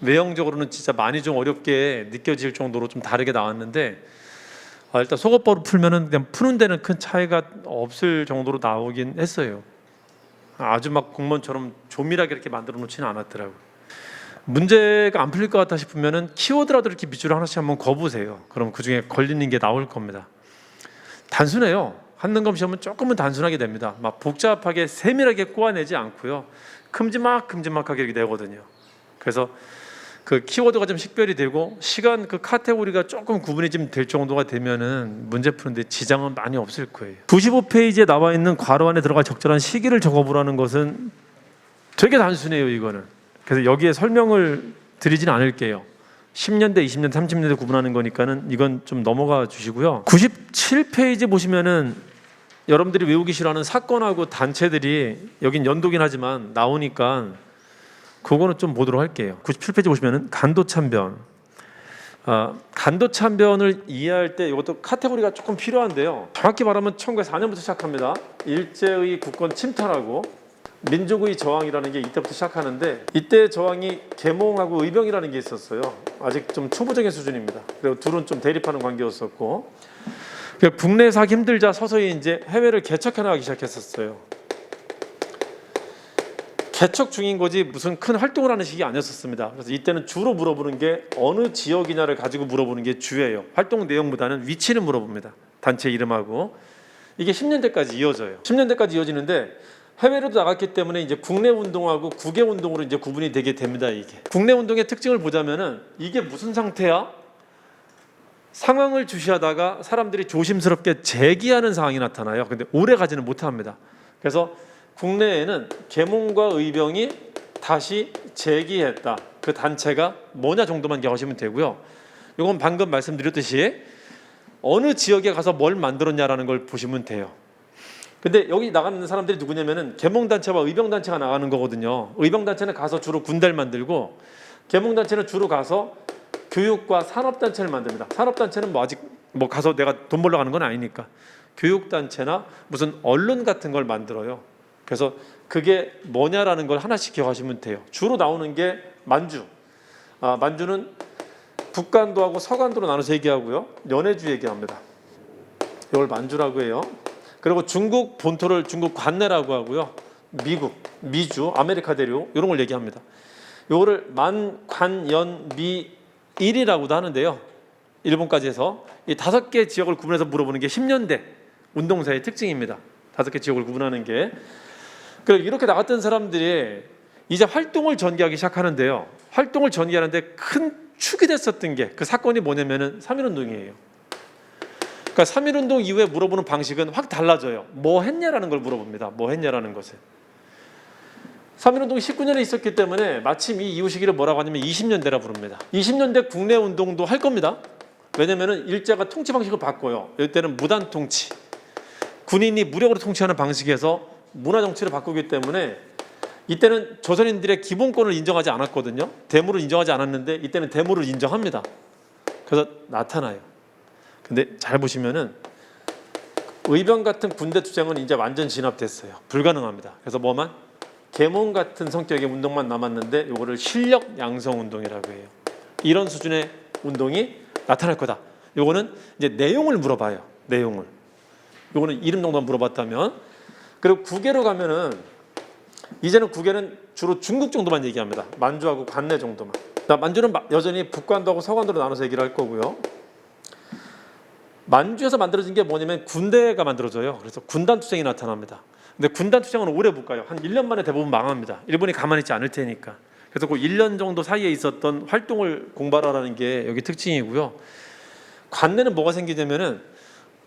외형적으로는 진짜 많이 좀 어렵게 느껴질 정도로 좀 다르게 나왔는데 일단 속어법으로 풀면은 그냥 푸는 데는 큰 차이가 없을 정도로 나오긴 했어요. 아주 막 공무원처럼 조밀하게 이렇게 만들어 놓지는 않았더라고요. 문제가 안 풀릴 것 같다 싶으면은 키워드라도 이렇게 밑줄을 하나씩 한번 거보세요. 그럼 그 중에 걸리는 게 나올 겁니다. 단순해요. 한능검 시험은 조금은 단순하게 됩니다. 막 복잡하게 세밀하게 꼬아내지 않고요. 큼지막하게 이렇게 내거든요. 그래서 그 키워드가 좀 식별이 되고 시간 그 카테고리가 조금 구분이 좀 될 정도가 되면은 문제 푸는데 지장은 많이 없을 거예요. 95페이지에 나와 있는 괄호 안에 들어갈 적절한 시기를 적어보라는 것은 되게 단순해요. 이거는. 그래서 여기에 설명을 드리진 않을게요. 10년대, 20년대, 30년대 구분하는 거니까는 이건 좀 넘어가 주시고요. 97페이지 보시면은 여러분들이 외우기 싫어하는 사건하고 단체들이 여긴 연도긴 하지만 나오니까 그거는 좀 보도록 할게요. 97페이지 보시면은 간도참변. 간도참변을 이해할 때 이것도 카테고리가 조금 필요한데요. 정확히 말하면 1904년부터 시작합니다. 일제의 국권 침탈하고 민족의 저항이라는 게 이때부터 시작하는데, 이때 저항이 계몽하고 의병이라는 게 있었어요. 아직 좀 초보적인 수준입니다. 그리고 둘은 좀 대립하는 관계였었고, 국내에서 하기 힘들자 서서히 이제 해외를 개척해 나가기 시작했었어요. 개척 중인 거지 무슨 큰 활동을 하는 시기 아니었습니다. 그래서 이때는 주로 물어보는 게 어느 지역이냐를 가지고 물어보는 게 주예요. 활동 내용보다는 위치를 물어봅니다. 단체 이름하고. 이게 10년대까지 이어져요. 10년대까지 이어지는데 해외로도 나갔기 때문에 이제 국내 운동하고 국외 운동으로 이제 구분이 되게 됩니다. 이게 국내 운동의 특징을 보자면은 이게 무슨 상태야? 상황을 주시하다가 사람들이 조심스럽게 제기하는 상황이 나타나요. 근데 오래 가지는 못합니다. 그래서 국내에는 계몽과 의병이 다시 제기했다. 그 단체가 뭐냐 정도만 기억하시면 되고요. 이건 방금 말씀드렸듯이 어느 지역에 가서 뭘 만들었냐라는 걸 보시면 돼요. 근데 여기 나가는 사람들이 누구냐면은 계몽단체와 의병단체가 나가는 거거든요. 의병단체는 가서 주로 군대를 만들고, 계몽단체는 주로 가서 교육과 산업단체를 만듭니다. 산업단체는 뭐 아직 뭐 가서 내가 돈 벌러 가는 건 아니니까 교육단체나 무슨 언론 같은 걸 만들어요. 그래서 그게 뭐냐라는 걸 하나씩 기억하시면 돼요. 주로 나오는 게 만주. 만주는 북간도하고 서간도로 나눠서 얘기하고요. 연해주 얘기합니다. 이걸 만주라고 해요. 그리고 중국 본토를 중국 관내라고 하고요. 미국, 미주, 아메리카 대륙 이런 걸 얘기합니다. 이거를 만, 관, 연, 미, 일이라고도 하는데요. 일본까지 해서 이 5개 지역을 구분해서 물어보는 게 10년대 운동사의 특징입니다. 5개 지역을 구분하는 게. 그래서 이렇게 나갔던 사람들이 이제 활동을 전개하기 시작하는데요. 활동을 전개하는데 큰 축이 됐었던 게 그 사건이 뭐냐면은 3.1운동이에요. 그러니까 3.1운동 이후에 물어보는 방식은 확 달라져요. 뭐 했냐라는 걸 물어봅니다. 뭐 했냐라는 것을. 3.1운동이 19년에 있었기 때문에 마침 이 이후 시기를 뭐라고 하냐면 20년대라 부릅니다. 20년대 국내 운동도 할 겁니다. 왜냐면은 일제가 통치 방식을 바꿔요. 이때는 무단 통치. 군인이 무력으로 통치하는 방식에서 문화 정치를 바꾸기 때문에 이때는 조선인들의 기본권을 인정하지 않았거든요. 대무를 인정하지 않았는데 이때는 대무를 인정합니다. 그래서 나타나요. 근데 잘 보시면은 의병 같은 군대 투쟁은 이제 완전 진압됐어요. 불가능합니다. 그래서 뭐만 계몽 같은 성격의 운동만 남았는데 이거를 실력 양성 운동이라고 해요. 이런 수준의 운동이 나타날 거다. 이거는 이제 내용을 물어봐요. 내용을. 이거는 이름 정도만 물어봤다면. 그리고 국외로 가면은 이제는 국외는 주로 중국 정도만 얘기합니다. 만주하고 관내 정도만. 만주는 여전히 북관도하고 서관도로 나눠서 얘기를 할 거고요. 만주에서 만들어진 게 뭐냐면 군대가 만들어져요. 그래서 군단 투쟁이 나타납니다. 근데 군단 투쟁은 오래 못 가요. 한 1년 만에 대부분 망합니다. 일본이 가만히 있지 않을 테니까. 그래서 그 1년 정도 사이에 있었던 활동을 공부하라는 게 여기 특징이고요. 관내는 뭐가 생기냐면은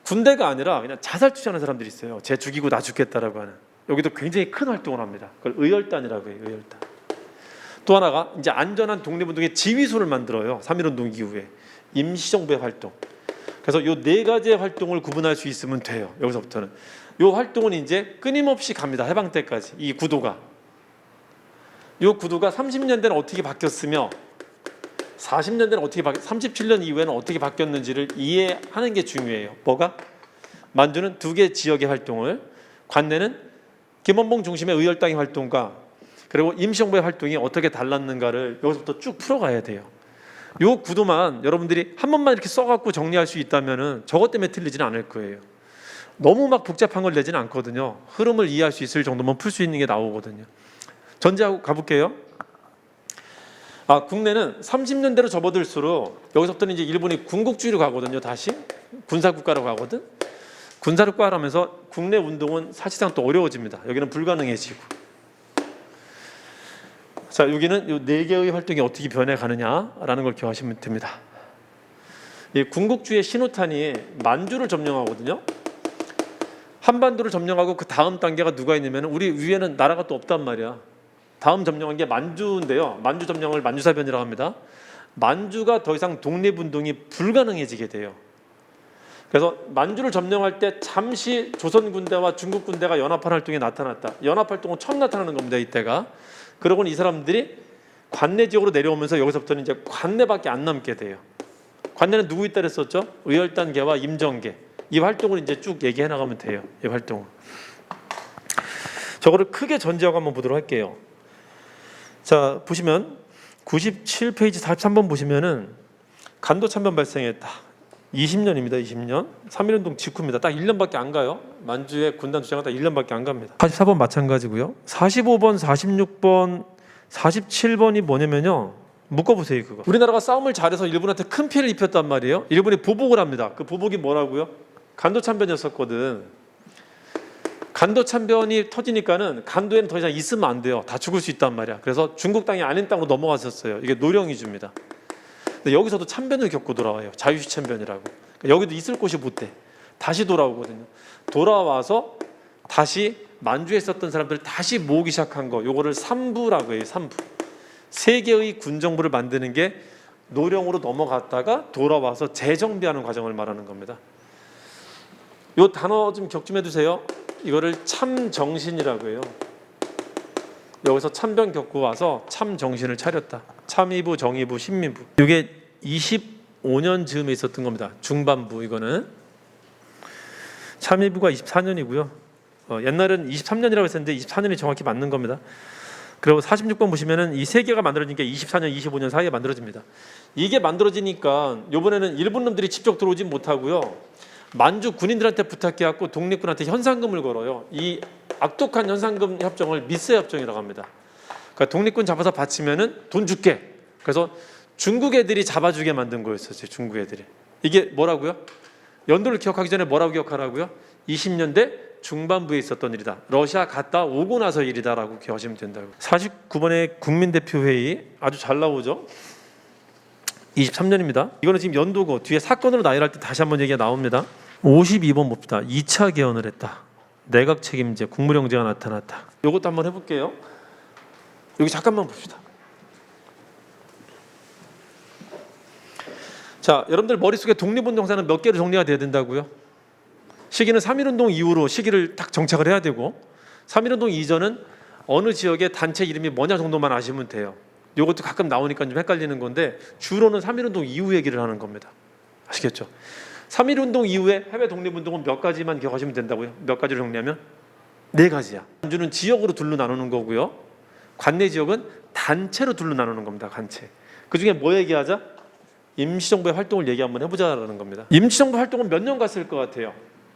군대가 아니라 그냥 자살 투쟁하는 사람들이 있어요. 쟤 죽이고 나 죽겠다라고 하는. 여기도 굉장히 큰 활동을 합니다. 그걸 의열단이라고 해요. 의열단. 또 하나가 이제 안전한 독립운동의 지휘소를 만들어요. 3.1운동 이후에. 임시정부의 활동. 그래서 요 4가지의 활동을 구분할 수 있으면 돼요. 여기서부터는. 요 활동은 이제 끊임없이 갑니다. 해방 때까지. 이 구도가. 요 구도가 30년대는 어떻게 바뀌었으며 40년대는 어떻게 37년 이후에는 어떻게 바뀌었는지를 이해하는 게 중요해요. 뭐가? 만주는 2개 지역의 활동을, 관내는 김원봉 중심의 의열당의 활동과 그리고 임시정부의 활동이 어떻게 달랐는가를 여기서부터 쭉 풀어가야 돼요. 요 구도만 여러분들이 한 번만 이렇게 써갖고 정리할 수 있다면은 저것 때문에 틀리지는 않을 거예요. 너무 막 복잡한 걸 내지는 않거든요. 흐름을 이해할 수 있을 정도만 풀 수 있는 게 나오거든요. 전제하고 가볼게요. 국내는 30년대로 접어들수록 여기서부터는 이제 일본이 군국주의로 가거든요. 다시 군사국가로 가거든. 군사국가를 하면서 국내 운동은 사실상 또 어려워집니다. 여기는 불가능해지고. 자, 여기는 이 4개의 활동이 어떻게 변해가느냐라는 걸 기억하시면 됩니다. 이 군국주의의 신호탄이 만주를 점령하거든요. 한반도를 점령하고 그 다음 단계가 누가 있냐면 우리 위에는 나라가 또 없단 말이야. 다음 점령한 게 만주인데요. 만주 점령을 만주사변이라고 합니다. 만주가 더 이상 독립운동이 불가능해지게 돼요. 그래서 만주를 점령할 때 잠시 조선 군대와 중국 군대가 연합한 활동에 나타났다. 연합 활동은 처음 나타나는 겁니다. 이때가. 그러고는 이 사람들이 관내 지역으로 내려오면서 여기서부터는 이제 관내밖에 안 남게 돼요. 관내는 누구 있다 그랬었죠? 의열단계와 임정계. 이 활동을 이제 쭉 얘기해 나가면 돼요. 이 활동을. 저거를 크게 전제하고 한번 보도록 할게요. 자, 보시면 97페이지 43번 보시면은 간도 참변 발생했다. 20년입니다. 20년. 3.1운동 직후입니다. 딱 1년밖에 안 가요. 만주의 군단 투쟁은 딱 1년밖에 안 갑니다. 44번 마찬가지고요. 45번, 46번, 47번이 뭐냐면요. 묶어보세요. 그거. 우리나라가 싸움을 잘해서 일본한테 큰 피해를 입혔단 말이에요. 일본이 보복을 합니다. 그 보복이 뭐라고요? 간도 참변이었었거든. 간도 참변이 터지니까는 간도에는 더 이상 있으면 안 돼요. 다 죽을 수 있단 말이야. 그래서 중국 땅이 아닌 땅으로 넘어갔었어요. 이게 노령이줍니다. 근데 여기서도 참변을 겪고 돌아와요. 자유시 참변이라고. 여기도 있을 곳이 못 돼. 다시 돌아오거든요. 돌아와서 다시 만주에 있었던 사람들 다시 모으기 시작한 거. 요거를 삼부라고 해요. 삼부. 세 개의 군정부를 만드는 게 노령으로 넘어갔다가 돌아와서 재정비하는 과정을 말하는 겁니다. 요 단어 좀 격 좀 해두세요. 이거를 참정신이라고 해요. 여기서 참변 겪고 와서 참정신을 차렸다. 참의부, 정의부, 신민부. 이게 25년 즈음에 있었던 겁니다. 중반부 이거는. 참의부가 24년이고요. 옛날은 23년이라고 했었는데 24년이 정확히 맞는 겁니다. 그리고 46번 보시면은 이 세 개가 만들어지니까 24년, 25년 사이에 만들어집니다. 이게 만들어지니까 이번에는 일본 놈들이 직접 들어오진 못하고요. 만주 군인들한테 부탁해갖고 독립군한테 현상금을 걸어요. 이 악독한 현상금 협정을 미세 협정이라고 합니다. 그러니까 독립군 잡아서 바치면은 돈 줄게. 그래서 중국 애들이 잡아주게 만든 거였었어요. 중국 애들이. 이게 뭐라고요? 연도를 기억하기 전에 뭐라고 기억하라고요? 20년대 중반부에 있었던 일이다. 러시아 갔다 오고 나서 일이다라고 기억하시면 된다고. 49번의 국민대표회의 아주 잘 나오죠. 23년입니다. 이거는 지금 연도고 뒤에 사건으로 나열할 때 다시 한번 얘기가 나옵니다. 52번 봅시다. 2차 개헌을 했다. 내각 책임제, 국무령제가 나타났다. 이것도 한번 해볼게요. 여기 잠깐만 봅시다. 자, 여러분들 머릿속에 독립운동사는 몇 개로 정리가 돼야 된다고요? 시기는 3.1운동 이후로 시기를 딱 정착을 해야 되고 3.1운동 이전은 어느 지역의 단체 이름이 뭐냐 정도만 아시면 돼요. 이것도 가끔 나오니까 좀 헷갈리는 건데 주로는 3.1운동 이후 얘기를 하는 겁니다. 아시겠죠? 3.1운동 이후에 해외 독립운동은 몇 가지만 기억하시면 된다고요? 몇 가지로 정리하면? 4가지야. 만주는 지역으로 둘로 나누는 거고요. 관내 지역은 단체로 둘로 나누는 겁니다. 단체. 그중에 뭐 얘기하자? 임시정부의 활동을 얘기 한번 해보자라는 겁니다. 임시정부 활동은 몇 년 갔을 것 같아요?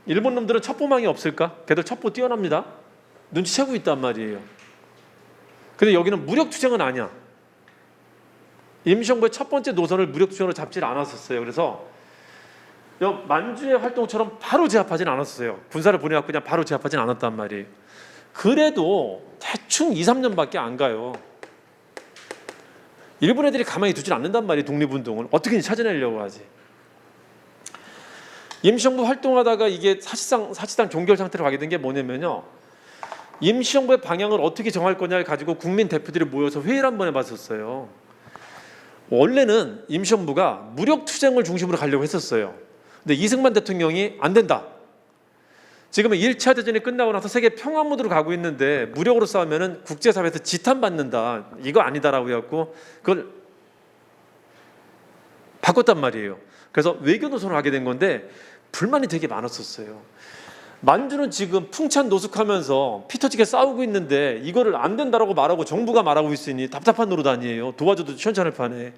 일본 놈들은 첩보망이 없을까? 걔들 첩보 뛰어납니다. 눈치채고 있단 말이에요. 근데 여기는 무력투쟁은 아니야. 임시정부의 첫 번째 노선을 무력투쟁으로 잡질 않았었어요. 그래서 만주의 활동처럼 바로 제압하진 않았어요. 군사를 보내갖고 그냥 바로 제압하진 않았단 말이에요. 그래도 대충 2, 3년밖에 안 가요. 일본 애들이 가만히 두질 않는단 말이에요. 독립운동을 어떻게든 찾아내려고 하지. 임시정부 활동하다가 이게 사실상 종결 상태로 가게 된 게 뭐냐면요. 임시정부의 방향을 어떻게 정할 거냐를 가지고 국민 대표들이 모여서 회의를 한번 해봤었어요. 원래는 임시정부가 무력투쟁을 중심으로 가려고 했었어요. 근데 이승만 대통령이 안 된다. 지금은 1차 대전이 끝나고 나서 세계 평화 모드로 가고 있는데 무력으로 싸우면은 국제사회에서 지탄받는다. 이거 아니다라고 해갖고 그걸 바꿨단 말이에요. 그래서 외교 노선을 하게 된 건데 불만이 되게 많았었어요. 만주는 지금 풍찬 노숙하면서 피터지게 싸우고 있는데 이거를 안 된다라고 말하고 정부가 말하고 있으니 답답한 노릇 아니에요. 도와줘도 시원찮을 판에.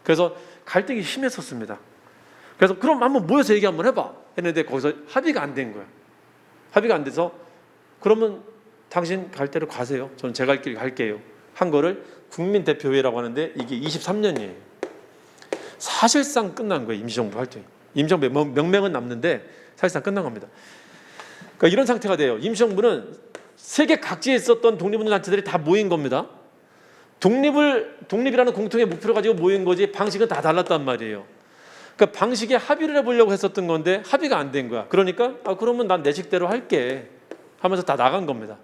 그래서 갈등이 심했었습니다. 그래서 그럼 한번 모여서 얘기 한번 해봐 했는데 거기서 합의가 안 된 거야. 합의가 안 돼서 그러면 당신 갈 대로 가세요. 저는 제 갈 길 갈게요. 한 거를 국민대표회의라고 하는데 이게 23년이에요. 사실상 끝난 거예요. 임시정부 활동이. 임시정부의 명명은 남는데 사실상 끝난 겁니다. 그러니까 이런 상태가 돼요. 임시정부는 세계 각지에 있었던 독립운동 단체들이 다 모인 겁니다. 독립이라는 공통의 목표를 가지고 모인 거지 방식은 다 달랐단 말이에요. 그러니까 방식에 합의를 해보려고 했었던 건데 합의가 안 된 거야. 그러니까 그러면 난 내 식대로 할게 하면서 다 나간 겁니다.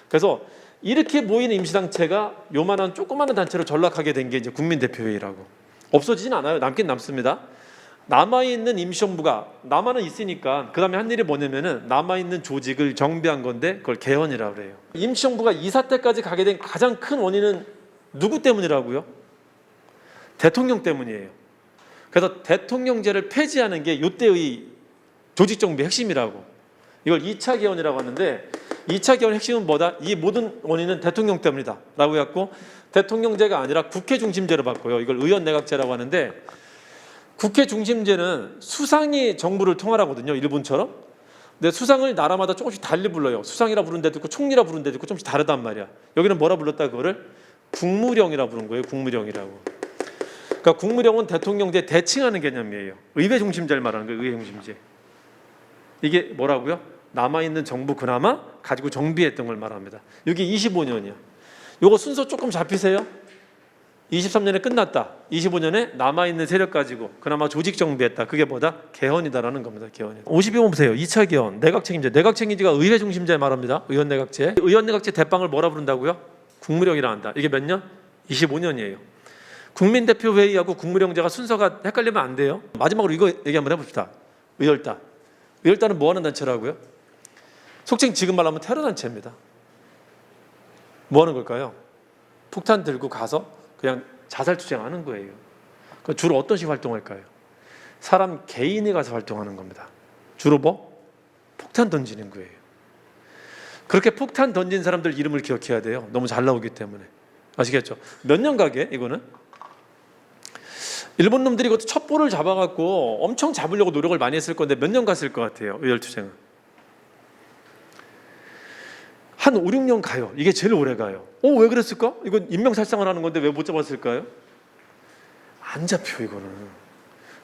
그래서 이렇게 모인 임시단체가 요만한 조그마한 단체로 전락하게 된 게 이제 국민대표회의라고. 없어지진 않아요. 남긴 남습니다. 남아있는 임시정부가 남아는 있으니까 그 다음에 한 일이 뭐냐면은 남아있는 조직을 정비한 건데 그걸 개헌이라고 그래요. 임시정부가 이 사태까지 가게 된 가장 큰 원인은 누구 때문이라고요? 대통령 때문이에요. 그래서 대통령제를 폐지하는 게 이때의 조직정비의 핵심이라고. 이걸 2차 개헌이라고 하는데 2차 개헌의 핵심은 뭐다? 이 모든 원인은 대통령 때문이다 라고 해갖고 대통령제가 아니라 국회 중심제로 바꿔요. 이걸 의원내각제라고 하는데 국회 중심제는 수상이 정부를 통할하거든요. 일본처럼. 근데 수상을 나라마다 조금씩 달리 불러요. 수상이라 부르는 데도 있고 총리라 부르는 데도 있고 조금씩 다르단 말이야. 여기는 뭐라 불렀다 그거를? 국무령이라 부른 거예요. 국무령이라고. 그러니까 국무령은 대통령제 대칭하는 개념이에요. 의회 중심제를 말하는 거예요. 의회 중심제. 이게 뭐라고요? 남아있는 정부 그나마 가지고 정비했던 걸 말합니다. 이게 25년이야. 요거 순서 조금 잡히세요? 23년에 끝났다. 25년에 남아있는 세력 가지고 그나마 조직 정비했다. 그게 뭐다? 개헌이다라는 겁니다. 개헌이. 52번 보세요. 2차 개헌, 내각 책임제. 내각 책임제가 의회 중심제 말합니다. 의원 내각제. 의원 내각제 대빵을 뭐라 부른다고요? 국무령이라 한다. 이게 몇 년? 25년이에요. 국민대표회의하고 국무령제가 순서가 헷갈리면 안 돼요. 마지막으로 이거 얘기 한번 해봅시다. 의열단. 의열단은 뭐 하는 단체라고요? 속칭 지금 말하면 테러 단체입니다. 뭐 하는 걸까요? 폭탄 들고 가서 그냥 자살 투쟁하는 거예요. 주로 어떤 식으로 활동할까요? 사람 개인이 가서 활동하는 겁니다. 주로 뭐? 폭탄 던지는 거예요. 그렇게 폭탄 던진 사람들 이름을 기억해야 돼요. 너무 잘 나오기 때문에. 아시겠죠? 몇 년 가게 이거는? 일본 놈들이 이것도 첩보를 잡아갖고 엄청 잡으려고 노력을 많이 했을 건데 몇 년 갔을 것 같아요. 의열투쟁은. 한 5, 6년 가요. 이게 제일 오래 가요. 왜 그랬을까? 이건 인명살상을 하는 건데 왜 못 잡았을까요? 안 잡혀 이거는.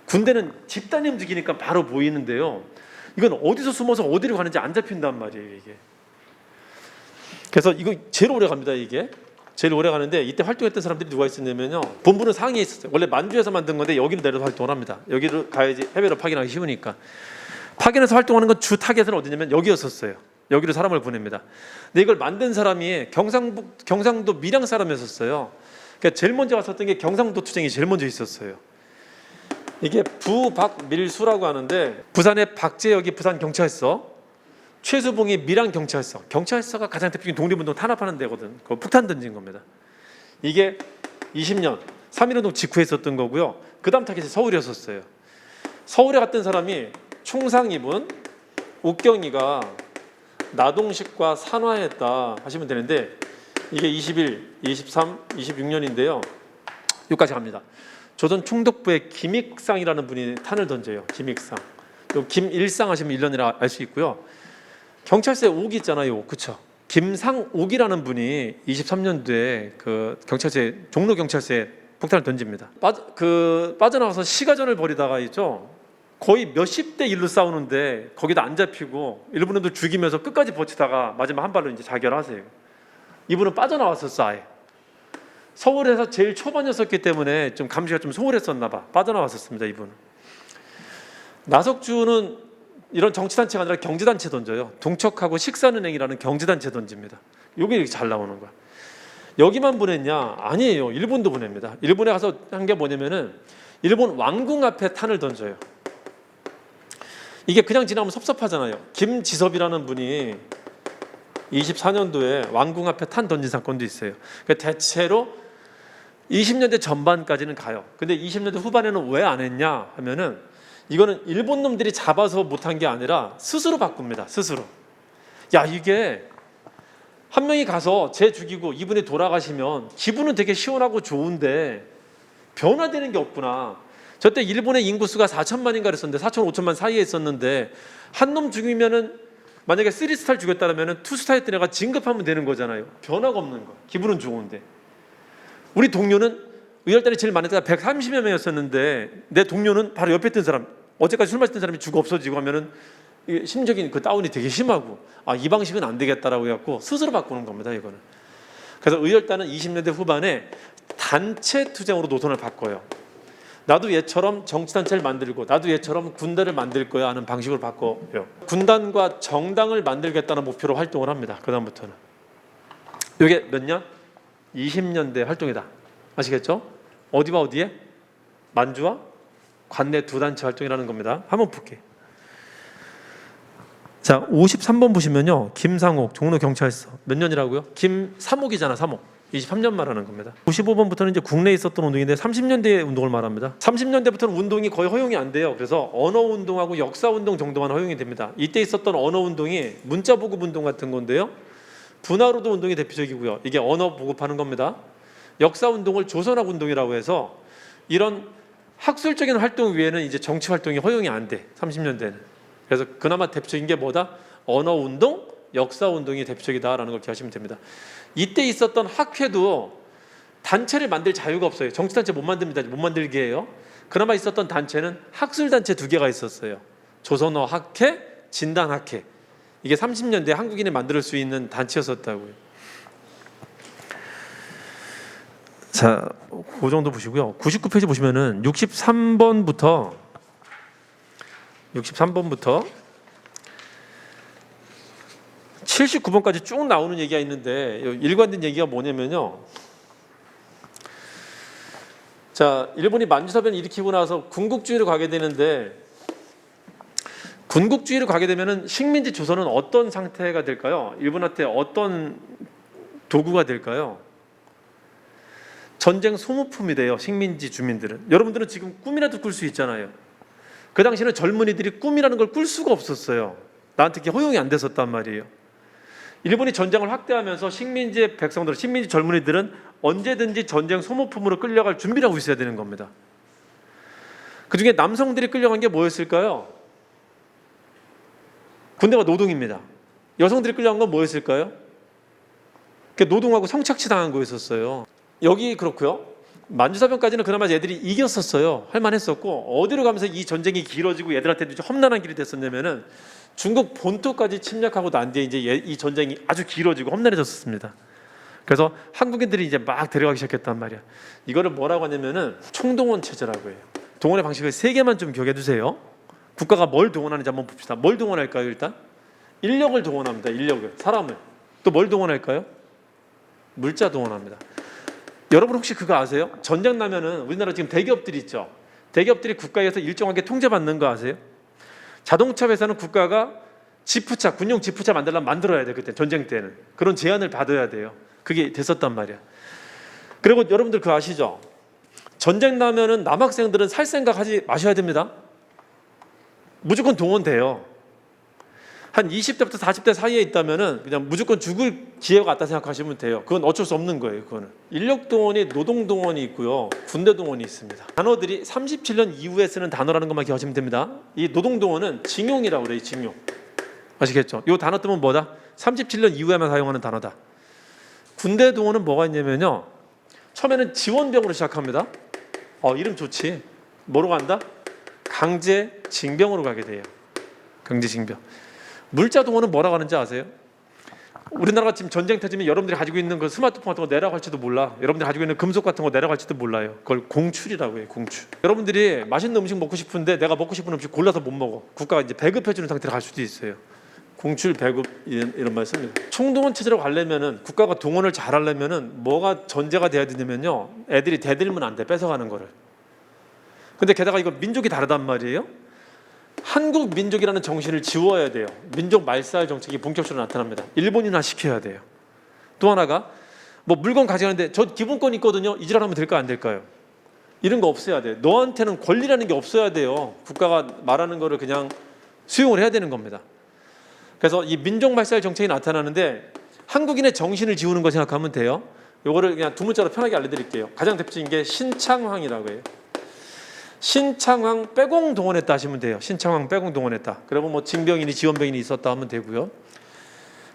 군대는 집단이 움직이니까 바로 보이는데요. 이건 어디서 숨어서 어디로 가는지 안 잡힌단 말이에요 이게. 그래서 이거 제일 오래 갑니다 이게. 제일 오래 가는데 이때 활동했던 사람들이 누가 있었냐면요. 본부는 상해에 있었어요. 원래 만주에서 만든 건데 여기로 내려서 활동을 합니다. 여기로 가야지 해외로 파견하기 쉬우니까. 파견해서 활동하는 건 주 타겟은 어디냐면 여기였었어요. 여기로 사람을 보냅니다. 근데 이걸 만든 사람이 경상도 밀양 사람이었어요. 그러니까 제일 먼저 왔었던 게 경상도 투쟁이 제일 먼저 있었어요. 이게 부박밀수라고 하는데 부산의 박재혁이 부산경찰서, 최수봉이 밀양경찰서. 경찰서가 가장 대표적인 독립운동 탄압하는 데거든. 그거 폭탄 던진 겁니다. 이게 20년 3.1운동 직후에 있었던 거고요. 그 다음 타겟이 서울이었었어요. 서울에 갔던 사람이 총상 입은 옥경이가 나동식과 산화했다 하시면 되는데 이게 21, 23, 26년인데요. 여기까지 갑니다. 조선 총독부의 김익상이라는 분이 탄을 던져요. 김익상. 김일상 하시면 1년이라 알 수 있고요. 경찰서에 옥이 있잖아요. 그렇죠? 김상옥이라는 분이 23년도에 그 경찰서에 종로 경찰서에 폭탄을 던집니다. 빠져나와서 시가전을 벌이다가 있죠. 거의 몇십 대 일로 싸우는데 거기다 안 잡히고 일본인들 죽이면서 끝까지 버티다가 마지막 한 발로 이제 자결하세요. 이분은 빠져나왔었어 아예. 서울에서 제일 초반이었기 때문에 좀 감시가 좀 소홀했었나 봐. 빠져나왔었습니다 이분은. 나석주는 이런 정치단체가 아니라 경제단체 던져요. 동척하고 식산은행이라는 경제단체 던집니다. 이게 이렇게 잘 나오는 거야. 여기만 보냈냐? 아니에요. 일본도 보냅니다. 일본에 가서 한 게 뭐냐면은 일본 왕궁 앞에 탄을 던져요. 이게 그냥 지나면 섭섭하잖아요. 김지섭이라는 분이 24년도에 왕궁 앞에 탄 던진 사건도 있어요. 대체로 20년대 전반까지는 가요. 근데 20년대 후반에는 왜 안 했냐 하면은 이거는 일본 놈들이 잡아서 못한 게 아니라 스스로 바꿉니다. 스스로. 야 이게 한 명이 가서 쟤 죽이고 이분이 돌아가시면 기분은 되게 시원하고 좋은데 변화되는 게 없구나. 저때 일본의 인구수가 4천만인가 그랬었는데 4천 5천만 사이에 있었는데 한 놈 죽이면은 만약에 3스타를 죽였다면은 2스타였던 애가 진급하면 되는 거잖아요. 변화가 없는 거야. 기분은 좋은데. 우리 동료는 의열단이 제일 많은 때가 130여 명이었었는데 내 동료는 바로 옆에 있던 사람, 어제까지 술 마시던 사람이 죽어 없어지고 하면은 심적인 그 다운이 되게 심하고 이 방식은 안 되겠다라고 해갖고 스스로 바꾸는 겁니다. 이거는. 그래서 의열단은 20년대 후반에 단체 투쟁으로 노선을 바꿔요. 나도 얘처럼 정치단체를 만들고 나도 얘처럼 군대를 만들 거야 하는 방식으로 바꿔요. 군단과 정당을 만들겠다는 목표로 활동을 합니다. 그 다음부터는. 이게 몇 년? 20년대 활동이다. 아시겠죠? 어디와 어디에? 만주와 관내 두 단체 활동이라는 겁니다. 한번 볼게요. 자, 53번 보시면요. 김상옥 종로경찰서 몇 년이라고요? 김삼옥이잖아. 삼옥. 23년 말하는 겁니다. 95번부터는 이제 국내에 있었던 운동인데 30년대 운동을 말합니다. 30년대부터는 운동이 거의 허용이 안 돼요. 그래서 언어 운동하고 역사 운동 정도만 허용이 됩니다. 이때 있었던 언어 운동이 문자 보급 운동 같은 건데요. 분화로도 운동이 대표적이고요. 이게 언어 보급하는 겁니다. 역사 운동을 조선학 운동이라고 해서 이런 학술적인 활동 외에는 이제 정치 활동이 허용이 안 돼. 30년대는. 그래서 그나마 대표적인 게 뭐다? 언어 운동, 역사 운동이 대표적이다라는 걸 기억하시면 됩니다. 이때 있었던 학회도 단체를 만들 자유가 없어요. 정치단체 못 만듭니다. 못 만들게 해요. 그나마 있었던 단체는 학술단체 두 개가 있었어요. 조선어 학회, 진단학회. 이게 30년대 한국인이 만들 수 있는 단체였었다고요. 자, 그 정도 보시고요. 99페이지 보시면은 63번부터 79번까지 쭉 나오는 얘기가 있는데 일관된 얘기가 뭐냐면요. 자, 일본이 만주사변을 일으키고 나서 군국주의로 가게 되는데 군국주의로 가게 되면은 식민지 조선은 어떤 상태가 될까요? 일본한테 어떤 도구가 될까요? 전쟁 소모품이 돼요. 식민지 주민들은. 여러분들은 지금 꿈이라도 꿀 수 있잖아요. 그 당시에는 젊은이들이 꿈이라는 걸 꿀 수가 없었어요. 나한테 그게 허용이 안 됐었단 말이에요. 일본이 전쟁을 확대하면서 식민지 백성들, 식민지 젊은이들은 언제든지 전쟁 소모품으로 끌려갈 준비를 하고 있어야 되는 겁니다. 그중에 남성들이 끌려간 게 뭐였을까요? 군대가 노동입니다. 여성들이 끌려간 건 뭐였을까요? 노동하고 성착취 당한 거였었어요. 여기 그렇고요. 만주사변까지는 그나마 얘들이 이겼었어요. 할만했었고 어디로 가면서 이 전쟁이 길어지고 얘들한테 좀 험난한 길이 됐었냐면은 중국 본토까지 침략하고 난 뒤에 이제 이 전쟁이 아주 길어지고 험난해졌습니다. 그래서 한국인들이 이제 막 데려가기 시작했단 말이야. 이거를 뭐라고 하냐면은 총동원 체제라고 해요. 동원의 방식을 세 개만 좀 기억해 두세요. 국가가 뭘 동원하는지 한번 봅시다. 뭘 동원할까요? 일단 인력을 동원합니다. 인력을, 사람을. 또 뭘 동원할까요? 물자 동원합니다. 여러분 혹시 그거 아세요? 전쟁 나면은 우리나라 지금 대기업들이 있죠. 대기업들이 국가에서 일정하게 통제받는 거 아세요? 자동차 회사는 국가가 지프차, 군용 지프차 만들어야 돼. 그때 전쟁 때는 그런 제한을 받아야 돼요. 그게 됐었단 말이야. 그리고 여러분들 그거 아시죠? 전쟁 나면은 남학생들은 살 생각 하지 마셔야 됩니다. 무조건 동원돼요. 한 20대부터 40대 사이에 있다면은 그냥 무조건 죽을 기회가 왔다 생각하시면 돼요. 그건 어쩔 수 없는 거예요. 그거는 인력 동원이 노동 동원이 있고요, 군대 동원이 있습니다. 단어들이 37년 이후에 쓰는 단어라는 것만 기억하시면 됩니다. 이 노동 동원은 징용이라고 그래요. 징용. 아시겠죠? 이 단어 뜨면 뭐다? 37년 이후에만 사용하는 단어다. 군대 동원은 뭐가 있냐면요, 처음에는 지원병으로 시작합니다. 이름 좋지. 뭐로 간다? 강제 징병으로 가게 돼요. 강제 징병. 물자 동원은 뭐라고 하는지 아세요? 우리나라가 지금 전쟁 터지면 여러분들이 가지고 있는 그 스마트폰 같은 거 내려갈지도 몰라. 여러분들이 가지고 있는 금속 같은 거 내려갈지도 몰라요. 그걸 공출이라고 해요. 공출. 여러분들이 맛있는 음식 먹고 싶은데 내가 먹고 싶은 음식 골라서 못 먹어. 국가가 이제 배급해주는 상태로 갈 수도 있어요. 공출 배급 이런 말 씁니다. 총동원 체제로 가려면은, 국가가 동원을 잘 하려면은 뭐가 전제가 돼야 되냐면요, 애들이 대들면 안 돼. 뺏어가는 거를. 근데 게다가 이거 민족이 다르단 말이에요. 한국 민족이라는 정신을 지워야 돼요. 민족 말살 정책이 본격적으로 나타납니다. 일본이나 시켜야 돼요. 또 하나가 뭐 물건 가져가는데 저 기본권 있거든요. 이질하면 될까 안 될까요? 이런 거 없어야 돼요. 너한테는 권리라는 게 없어야 돼요. 국가가 말하는 거를 그냥 수용을 해야 되는 겁니다. 그래서 이 민족 말살 정책이 나타나는데 한국인의 정신을 지우는 거 생각하면 돼요. 요거를 그냥 두 문자로 편하게 알려드릴게요. 가장 대표적인 게 신창황이라고 해요. 신창황 빼공 동원했다 하시면 돼요. 신창황 빼공 동원했다. 그리고 뭐 징병인이 지원병인이 있었다 하면 되고요.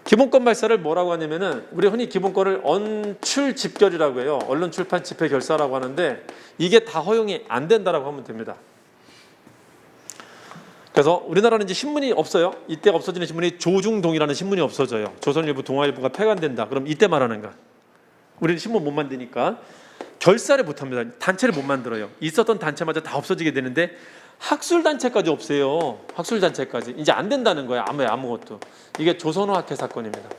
기본권 말살을 뭐라고 하냐면은, 우리 흔히 기본권을 언출 집결이라고 해요. 언론 출판 집회 결사라고 하는데 이게 다 허용이 안 된다라고 하면 됩니다. 그래서 우리나라는 이제 신문이 없어요. 이때 없어지는 신문이 조중동이라는 신문이 없어져요. 조선일보, 동아일보가 폐간된다. 그럼 이때 말하는 거야. 우리는 신문 못 만드니까 결사를 못합니다. 단체를 못 만들어요. 있었던 단체마저 다 없어지게 되는데 학술단체까지 없애요. 학술단체까지 이제 안 된다는 거예요. 아무것도. 이게 조선어학회 사건입니다.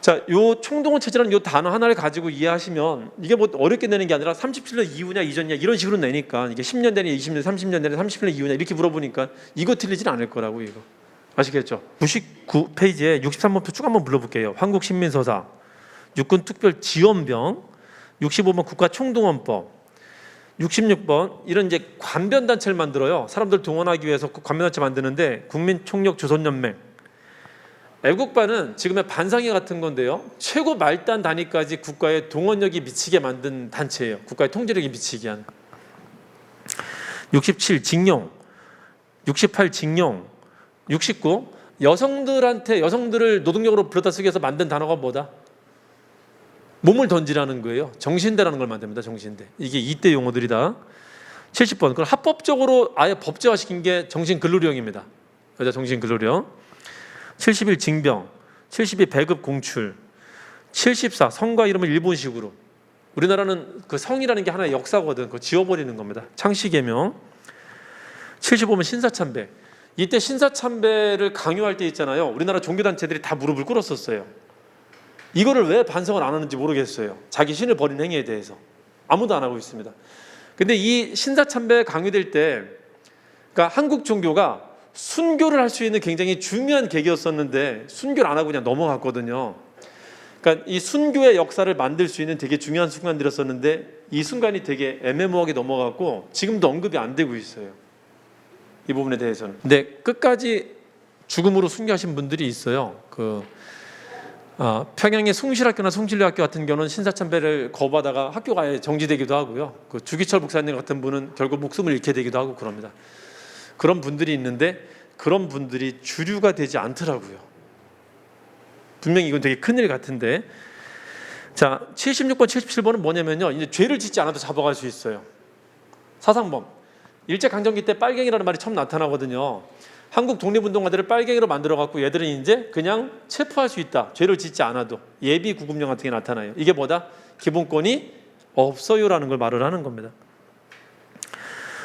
자, 요 총동원 체제라는 요 단어 하나를 가지고 이해하시면 이게 뭐 어렵게 내는 게 아니라 37년 이후냐 이전이냐 이런 식으로 내니까 이게 10년 되냐 20년 30년 되냐 30년 이후냐 이렇게 물어보니까 이거 틀리진 않을 거라고 이거. 아시겠죠? 99페이지에 63번표 쭉 한번 불러볼게요. 한국신민서사, 육군특별지원병, 65번 국가총동원법, 66번 이런 이제 관변단체를 만들어요. 사람들 동원하기 위해서 관변단체 만드는데 국민총력조선연맹. 애국반은 지금의 반상회 같은 건데요. 최고 말단 단위까지 국가의 동원력이 미치게 만든 단체예요. 국가의 통제력이 미치게 한. 67 징용, 68 징용, 69 여성들을 노동력으로 불러다 쓰기 위해서 만든 단어가 뭐다? 몸을 던지라는 거예요. 정신대라는 걸 만듭니다. 정신대. 이게 이때 용어들이다. 70번. 그걸 합법적으로 아예 법제화시킨 게 정신근로령입니다. 여자 정신근로령. 71 징병, 72 배급 공출, 74 성과 이름을 일본식으로. 우리나라는 그 성이라는 게 하나의 역사거든. 그거 지워버리는 겁니다. 창씨개명. 75번 신사참배. 이때 신사참배를 강요할 때 있잖아요. 우리나라 종교단체들이 다 무릎을 꿇었었어요. 이거를 왜 반성을 안 하는지 모르겠어요. 자기 신을 버린 행위에 대해서 아무도 안 하고 있습니다. 근데 이 신사참배 강요될 때, 그러니까 한국 종교가 순교를 할 수 있는 굉장히 중요한 계기였었는데 순교를 안 하고 그냥 넘어갔거든요. 그러니까 이 순교의 역사를 만들 수 있는 되게 중요한 순간들이었었는데 이 순간이 되게 애매모호하게 넘어갔고 지금도 언급이 안 되고 있어요. 이 부분에 대해서는. 근데 끝까지 죽음으로 순교하신 분들이 있어요. 평양의 숭실학교나 숭실대학교 같은 경우는 신사참배를 거부하다가 학교가 아예 정지되기도 하고요. 그 주기철 목사님 같은 분은 결국 목숨을 잃게 되기도 하고 그럽니다. 그런 분들이 있는데 그런 분들이 주류가 되지 않더라고요. 분명히 이건 되게 큰일 같은데. 자, 76번, 77번은 뭐냐면요. 이제 죄를 짓지 않아도 잡아갈 수 있어요. 사상범. 일제강점기 때 빨갱이라는 말이 처음 나타나거든요. 한국 독립운동가들을 빨갱이로 만들어갖고 얘들은 이제 그냥 체포할 수 있다. 죄를 짓지 않아도. 예비 구금령 같은 게 나타나요. 이게 뭐다? 기본권이 없어요라는 걸 말을 하는 겁니다.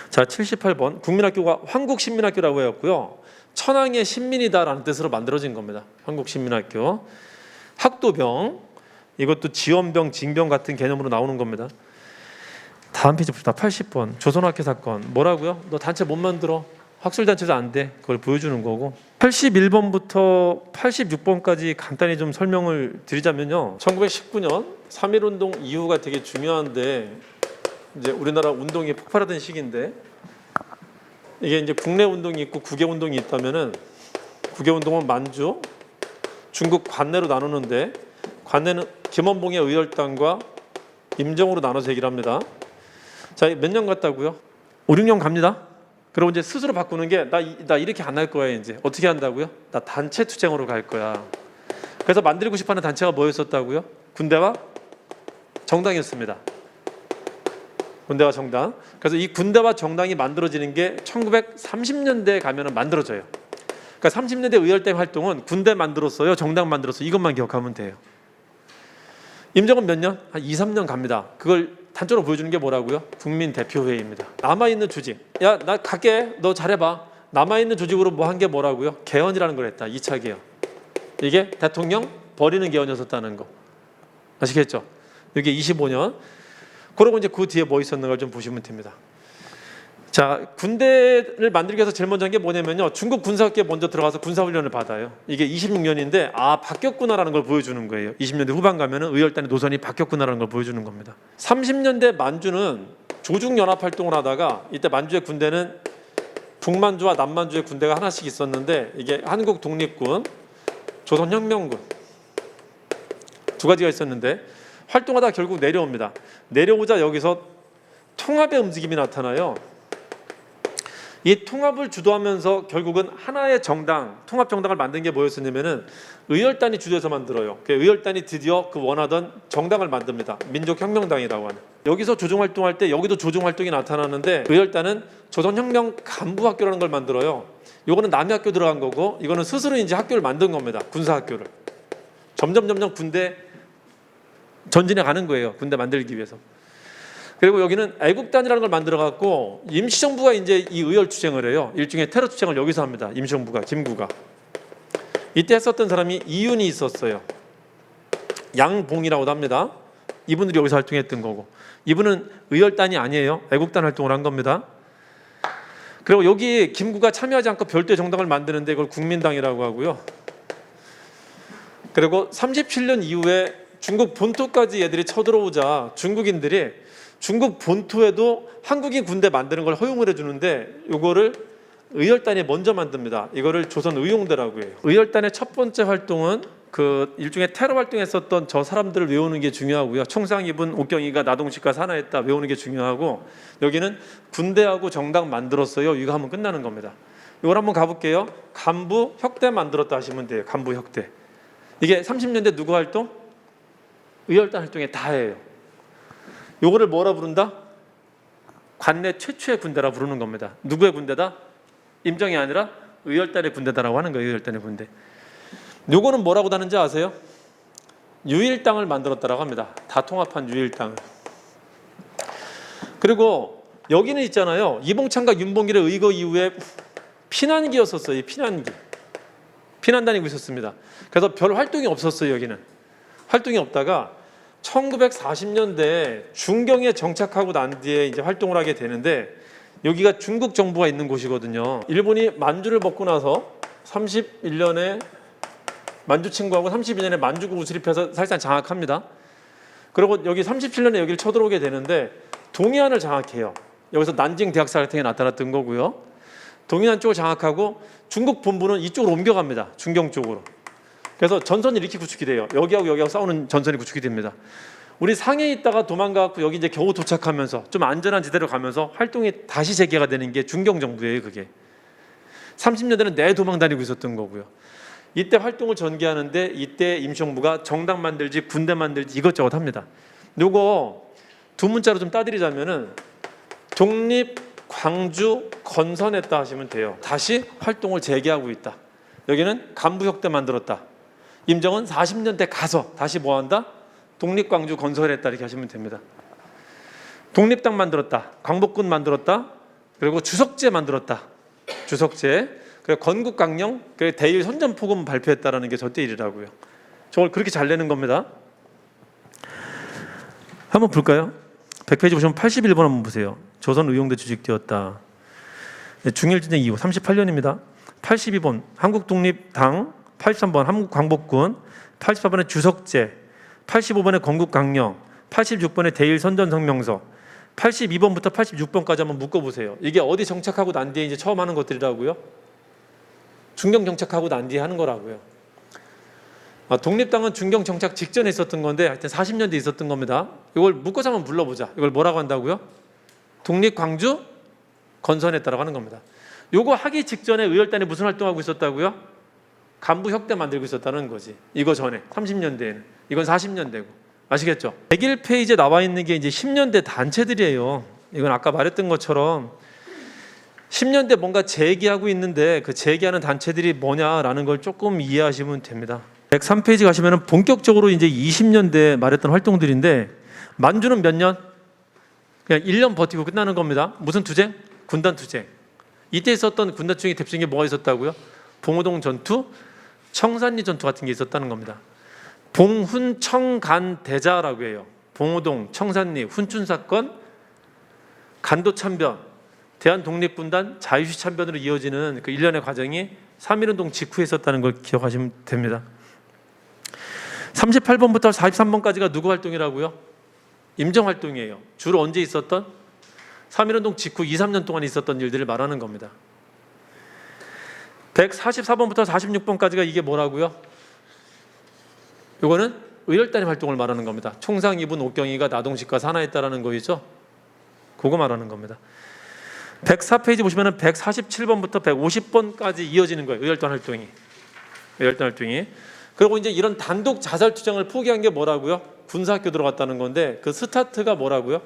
자, 78번 국민학교가 한국신민학교라고 해왔고요. 천황의 신민이다라는 뜻으로 만들어진 겁니다. 한국신민학교. 학도병, 이것도 지원병, 징병 같은 개념으로 나오는 겁니다. 다음 페이지 봅시다. 80번 조선학교 사건. 뭐라고요? 너 단체 못 만들어. 학술단체도 안 돼. 그걸 보여주는 거고. 81번부터 86번까지 간단히 좀 설명을 드리자면요. 1919년 3.1운동 이후가 되게 중요한데 이제 우리나라 운동이 폭발하던 시기인데 이게 이제 국내 운동이 있고 국외 운동이 있다면은 국외 운동은 만주, 중국 관내로 나누는데 관내는 김원봉의 의열단과 임정으로 나눠서 얘기를 합니다. 자, 몇 년 갔다고요? 5, 6년 갑니다. 그리고 이제 스스로 바꾸는 게 나 이렇게 안 할 거야. 이제 어떻게 한다고요? 나 단체 투쟁으로 갈 거야. 그래서 만들고 싶어하는 단체가 뭐였었다고요? 군대와 정당이었습니다. 군대와 정당. 그래서 이 군대와 정당이 만들어지는 게 1930년대에 가면은 만들어져요. 그러니까 30년대 의열대 활동은 군대 만들었어요, 정당 만들었어요. 이것만 기억하면 돼요. 임정은 몇 년? 한 2, 3년 갑니다. 그걸 단적으로 보여주는 게 뭐라고요? 국민대표회의입니다. 남아있는 조직. 야, 나 갈게. 너 잘해봐. 남아있는 조직으로 뭐 한 게 뭐라고요? 개헌이라는 걸 했다. 2차 개헌. 이게 대통령 버리는 개헌이었다는 거. 아시겠죠? 이게 25년. 그러고 이제 그 뒤에 뭐 있었는가 좀 보시면 됩니다. 자, 군대를 만들기 위해서 제일 먼저 한 게 뭐냐면요. 중국 군사학교에 먼저 들어가서 군사훈련을 받아요. 이게 26년인데 바뀌었구나라는 걸 보여주는 거예요. 20년대 후반 가면은 의열단의 노선이 바뀌었구나라는 걸 보여주는 겁니다. 30년대 만주는 조중연합활동을 하다가 이때 만주의 군대는 북만주와 남만주의 군대가 하나씩 있었는데 이게 한국 독립군, 조선혁명군 두 가지가 있었는데 활동하다 결국 내려옵니다. 내려오자 여기서 통합의 움직임이 나타나요. 이 통합을 주도하면서 결국은 하나의 정당, 통합 정당을 만든 게 뭐였었냐면은 의열단이 주도해서 만들어요. 의열단이 드디어 그 원하던 정당을 만듭니다. 민족혁명당이라고 하는. 여기서 조종활동할 때 여기도 조종활동이 나타나는데 의열단은 조선혁명 간부학교라는 걸 만들어요. 이거는 남의 학교 들어간 거고 이거는 스스로 이제 학교를 만든 겁니다. 군사학교를. 점점 군대 전진해 가는 거예요. 군대 만들기 위해서. 그리고 여기는 애국단이라는 걸 만들어갖고 임시정부가 이제 이 의열 투쟁을 해요. 일종의 테러 투쟁을 여기서 합니다. 임시정부가, 김구가. 이때 했었던 사람이 이윤이 있었어요. 양봉이라고도 합니다. 이분들이 여기서 활동했던 거고, 이분은 의열단이 아니에요. 애국단 활동을 한 겁니다. 그리고 여기 김구가 참여하지 않고 별도의 정당을 만드는데 이걸 국민당이라고 하고요. 그리고 37년 이후에 중국 본토까지 얘들이 쳐들어오자 중국인들이 중국 본토에도 한국인 군대 만드는 걸 허용을 해주는데, 이거를 의열단이 먼저 만듭니다. 이거를 조선의용대라고 해요. 의열단의 첫 번째 활동은 그 일종의 테러 활동했었던 저 사람들을 외우는 게 중요하고요. 총상 입은 옥경이가 나동식과 사나했다 외우는 게 중요하고, 여기는 군대하고 정당 만들었어요. 이거 하면 끝나는 겁니다. 이걸 한번 가볼게요. 간부 혁대 만들었다 하시면 돼요. 간부 혁대. 이게 30년대 누구 활동? 의열단 활동의 다예요. 요거를 뭐라 부른다? 관내 최초의 군대라 부르는 겁니다. 누구의 군대다? 임정이 아니라 의열단의 군대다라고 하는 거예요. 의열단의 군대. 요거는 뭐라고 다는지 아세요? 유일당을 만들었다라고 합니다. 다 통합한 유일당을. 그리고 여기는 있잖아요. 이봉창과 윤봉길의 의거 이후에 피난기였었어요. 피난기. 피난 다니고 있었습니다. 그래서 별 활동이 없었어요. 여기는 활동이 없다가 1940년대 중경에 정착하고 난 뒤에 이제 활동을 하게 되는데, 여기가 중국 정부가 있는 곳이거든요. 일본이 만주를 먹고 나서 31년에 만주 침공하고 32년에 만주국을 수립해서 사실상 장악합니다. 그리고 여기 37년에 여기를 쳐들어오게 되는데 동해안을 장악해요. 여기서 난징 대학살 같은 게 나타났던 거고요. 동해안 쪽을 장악하고 중국 본부는 이쪽으로 옮겨갑니다. 중경 쪽으로. 그래서 전선이 이렇게 구축이 돼요. 여기하고 싸우는 전선이 구축이 됩니다. 우리 상해에 있다가 도망가고 여기 이제 겨우 도착하면서 좀 안전한 지대로 가면서 활동이 다시 재개가 되는 게 중경 정부예요. 그게 30년대는 내 도망 다니고 있었던 거고요. 이때 활동을 전개하는데 이때 임시정부가 정당 만들지 군대 만들지 이것저것 합니다. 요거 두 문자로 좀 따드리자면은 독립 광주 건선했다 하시면 돼요. 다시 활동을 재개하고 있다. 여기는 간부혁대 만들었다. 임정은 40년대 가서 다시 뭐한다? 독립광주 건설했다 이렇게 하시면 됩니다. 독립당 만들었다. 광복군 만들었다. 그리고 주석제 만들었다. 주석제. 그리고 건국강령, 그리고 대일 선전포고문 발표했다라는 게 저때 일이라고요. 저걸 그렇게 잘 내는 겁니다. 한번 볼까요? 100페이지 보시면 81번 한번 보세요. 조선의용대 조직되었다. 중일전쟁 이후 38년입니다. 82번 한국독립당, 83번 한국광복군, 84번에 주석제, 85번에 건국강령, 86번에 대일선전성명서, 82번부터 86번까지 한번 묶어보세요. 이게 어디 정착하고 난 뒤에 이제 처음 하는 것들이라고요? 중경 정착하고 난 뒤에 하는 거라고요. 독립당은 중경 정착 직전에 있었던 건데 하여튼 40년대 있었던 겁니다. 이걸 묶어서 한번 불러보자. 이걸 뭐라고 한다고요? 독립광주 건선했다라고 하는 겁니다. 요거 하기 직전에 의열단이 무슨 활동하고 있었다고요? 간부 혁대 만들고 있었다는 거지. 이거 전에 30년대에는. 이건 40년대고. 아시겠죠? 101페이지에 나와 있는 게 이제 10년대 단체들이에요. 이건 아까 말했던 것처럼 10년대 뭔가 재기하고 있는데 그 재기하는 단체들이 뭐냐라는 걸 조금 이해하시면 됩니다. 103페이지 가시면 본격적으로 이제 20년대 말했던 활동들인데, 만주는 몇 년? 그냥 1년 버티고 끝나는 겁니다. 무슨 투쟁? 군단 투쟁. 이때 있었던 군단 투쟁의 대표적인 게 뭐가 있었다고요? 봉오동 전투, 청산리 전투 같은 게 있었다는 겁니다. 봉훈청간대자라고 해요. 봉오동, 청산리, 훈춘 사건, 간도 참변, 대한독립군단 자유시 참변으로 이어지는 그 일련의 과정이 3.1운동 직후에 있었다는 걸 기억하시면 됩니다. 38번부터 43번까지가 누구 활동이라고요? 임정 활동이에요. 주로 언제 있었던? 3.1운동 직후 2, 3년 동안 있었던 일들을 말하는 겁니다. 144번부터 46번까지가 이게 뭐라고요? 이거는 의열단의 활동을 말하는 겁니다. 총상 입은 옥경이가 나동식과 사나했다라는 거이죠. 그거 말하는 겁니다. 104페이지 보시면 147번부터 150번까지 이어지는 거예요. 의열단 활동이. 의열단 활동이. 그리고 이제 이런 단독 자살 투쟁을 포기한 게 뭐라고요? 군사학교 들어갔다는 건데 그 스타트가 뭐라고요?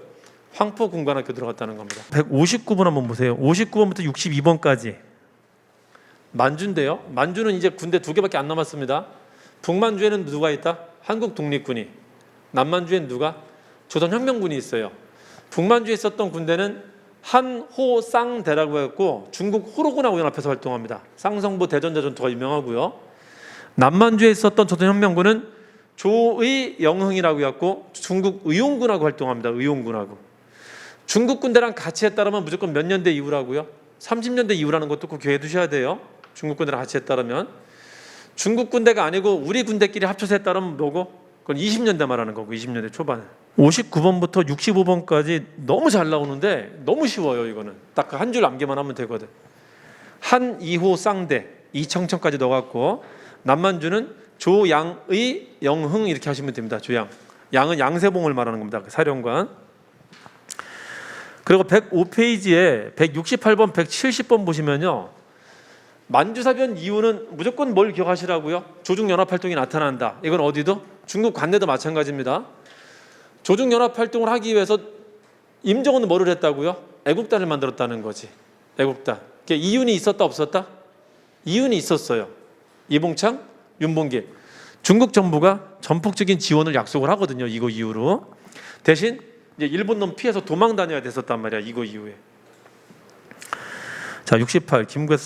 황포군관학교 들어갔다는 겁니다. 159번 한번 보세요. 59번부터 62번까지. 만주인데요. 만주는 이제 군대 2개밖에 안 남았습니다. 북만주에는 누가 있다? 한국 독립군이. 남만주에는 누가? 조선혁명군이 있어요. 북만주에 있었던 군대는 한호쌍대라고 했고 중국 호로군하고 연합해서 활동합니다. 쌍성부 대전자 전투가 유명하고요. 남만주에 있었던 조선혁명군은 조의 영흥이라고 해갖고 중국 의용군하고 활동합니다. 의용군하고. 중국 군대랑 같이 했다면 무조건 몇 년대 이후라고요? 30년대 이후라는 것도 꼭 기억해 두셔야 돼요. 중국 군대랑 같이 했다면. 중국 군대가 아니고 우리 군대끼리 합쳐서 했다면 뭐고? 그건 20년대 말하는 거고, 20년대 초반에. 59번부터 65번까지 너무 잘 나오는데 너무 쉬워요. 이거는 딱 한 줄 암기만 하면 되거든. 한, 이호, 쌍대, 이청천까지 넣어갖고 남만주는 조양의 영흥 이렇게 하시면 됩니다. 조양. 양은 양세봉을 말하는 겁니다. 사령관. 그리고 105페이지에 168번, 170번 보시면요. 만주사변 이후는 무조건 뭘 기억하시라고요? 조중연합활동이 나타난다. 이건 어디도? 중국 관내도 마찬가지입니다. 조중연합활동을 하기 위해서 임종은 뭐를 했다고요? 애국단을 만들었다는 거지. 애국단. 이윤이 있었다 없었다? 이윤이 있었어요. 이봉창, 윤봉길. 중국 정부가 전폭적인 지원을 약속을 하거든요. 이거 이후로. 대신 이제 일본 놈 피해서 도망 다녀야 됐었단 말이야. 이거 이후에. 자, 68 김구에서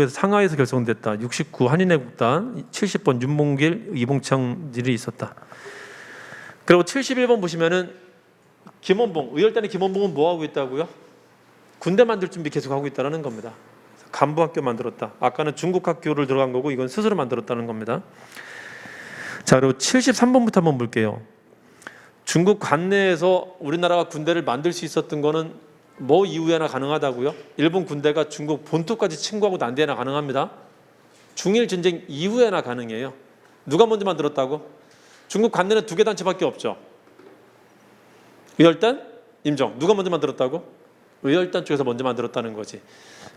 상하에서 결성됐다. 69 한인애국단, 70번 윤봉길, 이봉창들이 있었다. 그리고 71번 보시면은 김원봉, 의열단의 김원봉은 뭐 하고 있다고요? 군대 만들 준비 계속 하고 있다는 겁니다. 간부학교 만들었다. 아까는 중국 학교를 들어간 거고 이건 스스로 만들었다는 겁니다. 자, 그리고 73번부터 한번 볼게요. 중국 관내에서 우리나라가 군대를 만들 수 있었던 거는 뭐 이후에나 가능하다고요? 일본 군대가 중국 본토까지 침공하고 난 뒤에나 가능합니다. 중일 전쟁 이후에나 가능해요. 누가 먼저 만들었다고? 중국 관내는 두 개 단체밖에 없죠. 의열단, 임정. 누가 먼저 만들었다고? 의열단 쪽에서 먼저 만들었다는 거지.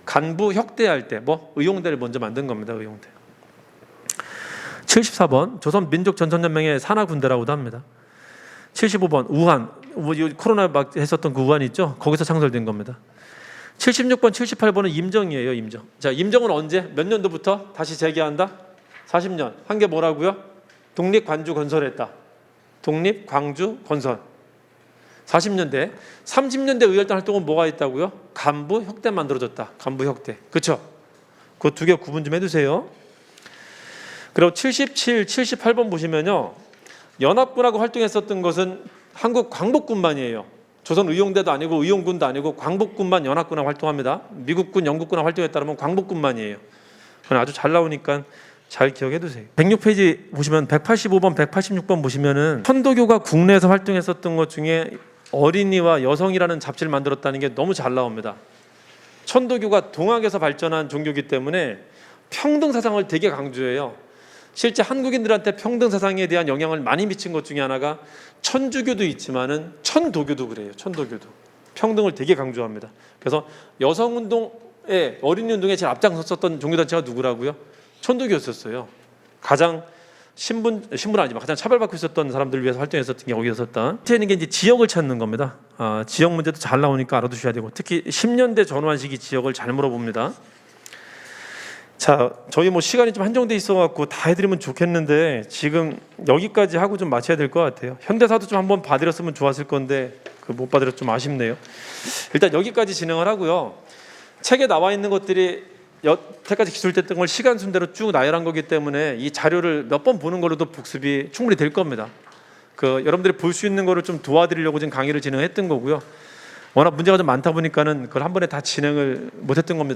간부 혁대할 때 뭐 의용대를 먼저 만든 겁니다. 의용대. 74번 조선민족전선연맹의 산하군대라고도 합니다. 75번 우한, 코로나 막 했었던 그 우한 있죠? 거기서 창설된 겁니다. 76번, 78번은 임정이에요. 임정. 자, 임정은 언제? 몇 년도부터 다시 재개한다? 40년. 한 게 뭐라고요? 독립광주 건설했다. 독립광주 건설. 40년대. 30년대 의열단 활동은 뭐가 있다고요? 간부 혁대 만들어졌다. 간부 혁대. 그렇죠? 그 두 개 구분 좀 해두세요. 그리고 77, 78번 보시면요. 연합군하고 활동했었던 것은 한국 광복군만이에요. 조선 의용대도 아니고 의용군도 아니고 광복군만 연합군하고 활동합니다. 미국군, 영국군하고 활동했다면 광복군만이에요. 그건 아주 잘 나오니까 잘 기억해 두세요. 106페이지 보시면 185번, 186번 보시면은 천도교가 국내에서 활동했었던 것 중에 어린이와 여성이라는 잡지를 만들었다는 게 너무 잘 나옵니다. 천도교가 동학에서 발전한 종교이기 때문에 평등 사상을 되게 강조해요. 실제 한국인들한테 평등 사상에 대한 영향을 많이 미친 것 중에 하나가 천주교도 있지만은 천도교도 그래요. 천도교도 평등을 되게 강조합니다. 그래서 여성운동에 어린이운동에 제일 앞장섰었던 종교단체가 누구라고요? 천도교였었어요. 가장 신분 아니지만 가장 차별받고 있었던 사람들을 위해서 활동했었던 게 거기였었다. 있는 게 이제 지역을 찾는 겁니다. 지역 문제도 잘 나오니까 알아두셔야 되고 특히 10년대 전후한 시기 지역을 잘 물어봅니다. 자, 저희 뭐 시간이 좀 한정돼 있어갖고 다 해드리면 좋겠는데 지금 여기까지 하고 좀 마쳐야 될 것 같아요. 현대사도 좀 한번 봐드렸으면 좋았을 건데 못 봐드려서 좀 아쉽네요. 일단 여기까지 진행을 하고요. 책에 나와 있는 것들이 여태까지 기술됐던 걸 시간 순대로 쭉 나열한 거기 때문에 이 자료를 몇 번 보는 걸로도 복습이 충분히 될 겁니다. 여러분들이 볼 수 있는 거를 좀 도와드리려고 지금 강의를 진행했던 거고요. 워낙 문제가 좀 많다 보니까는 그걸 한 번에 다 진행을 못했던 겁니다.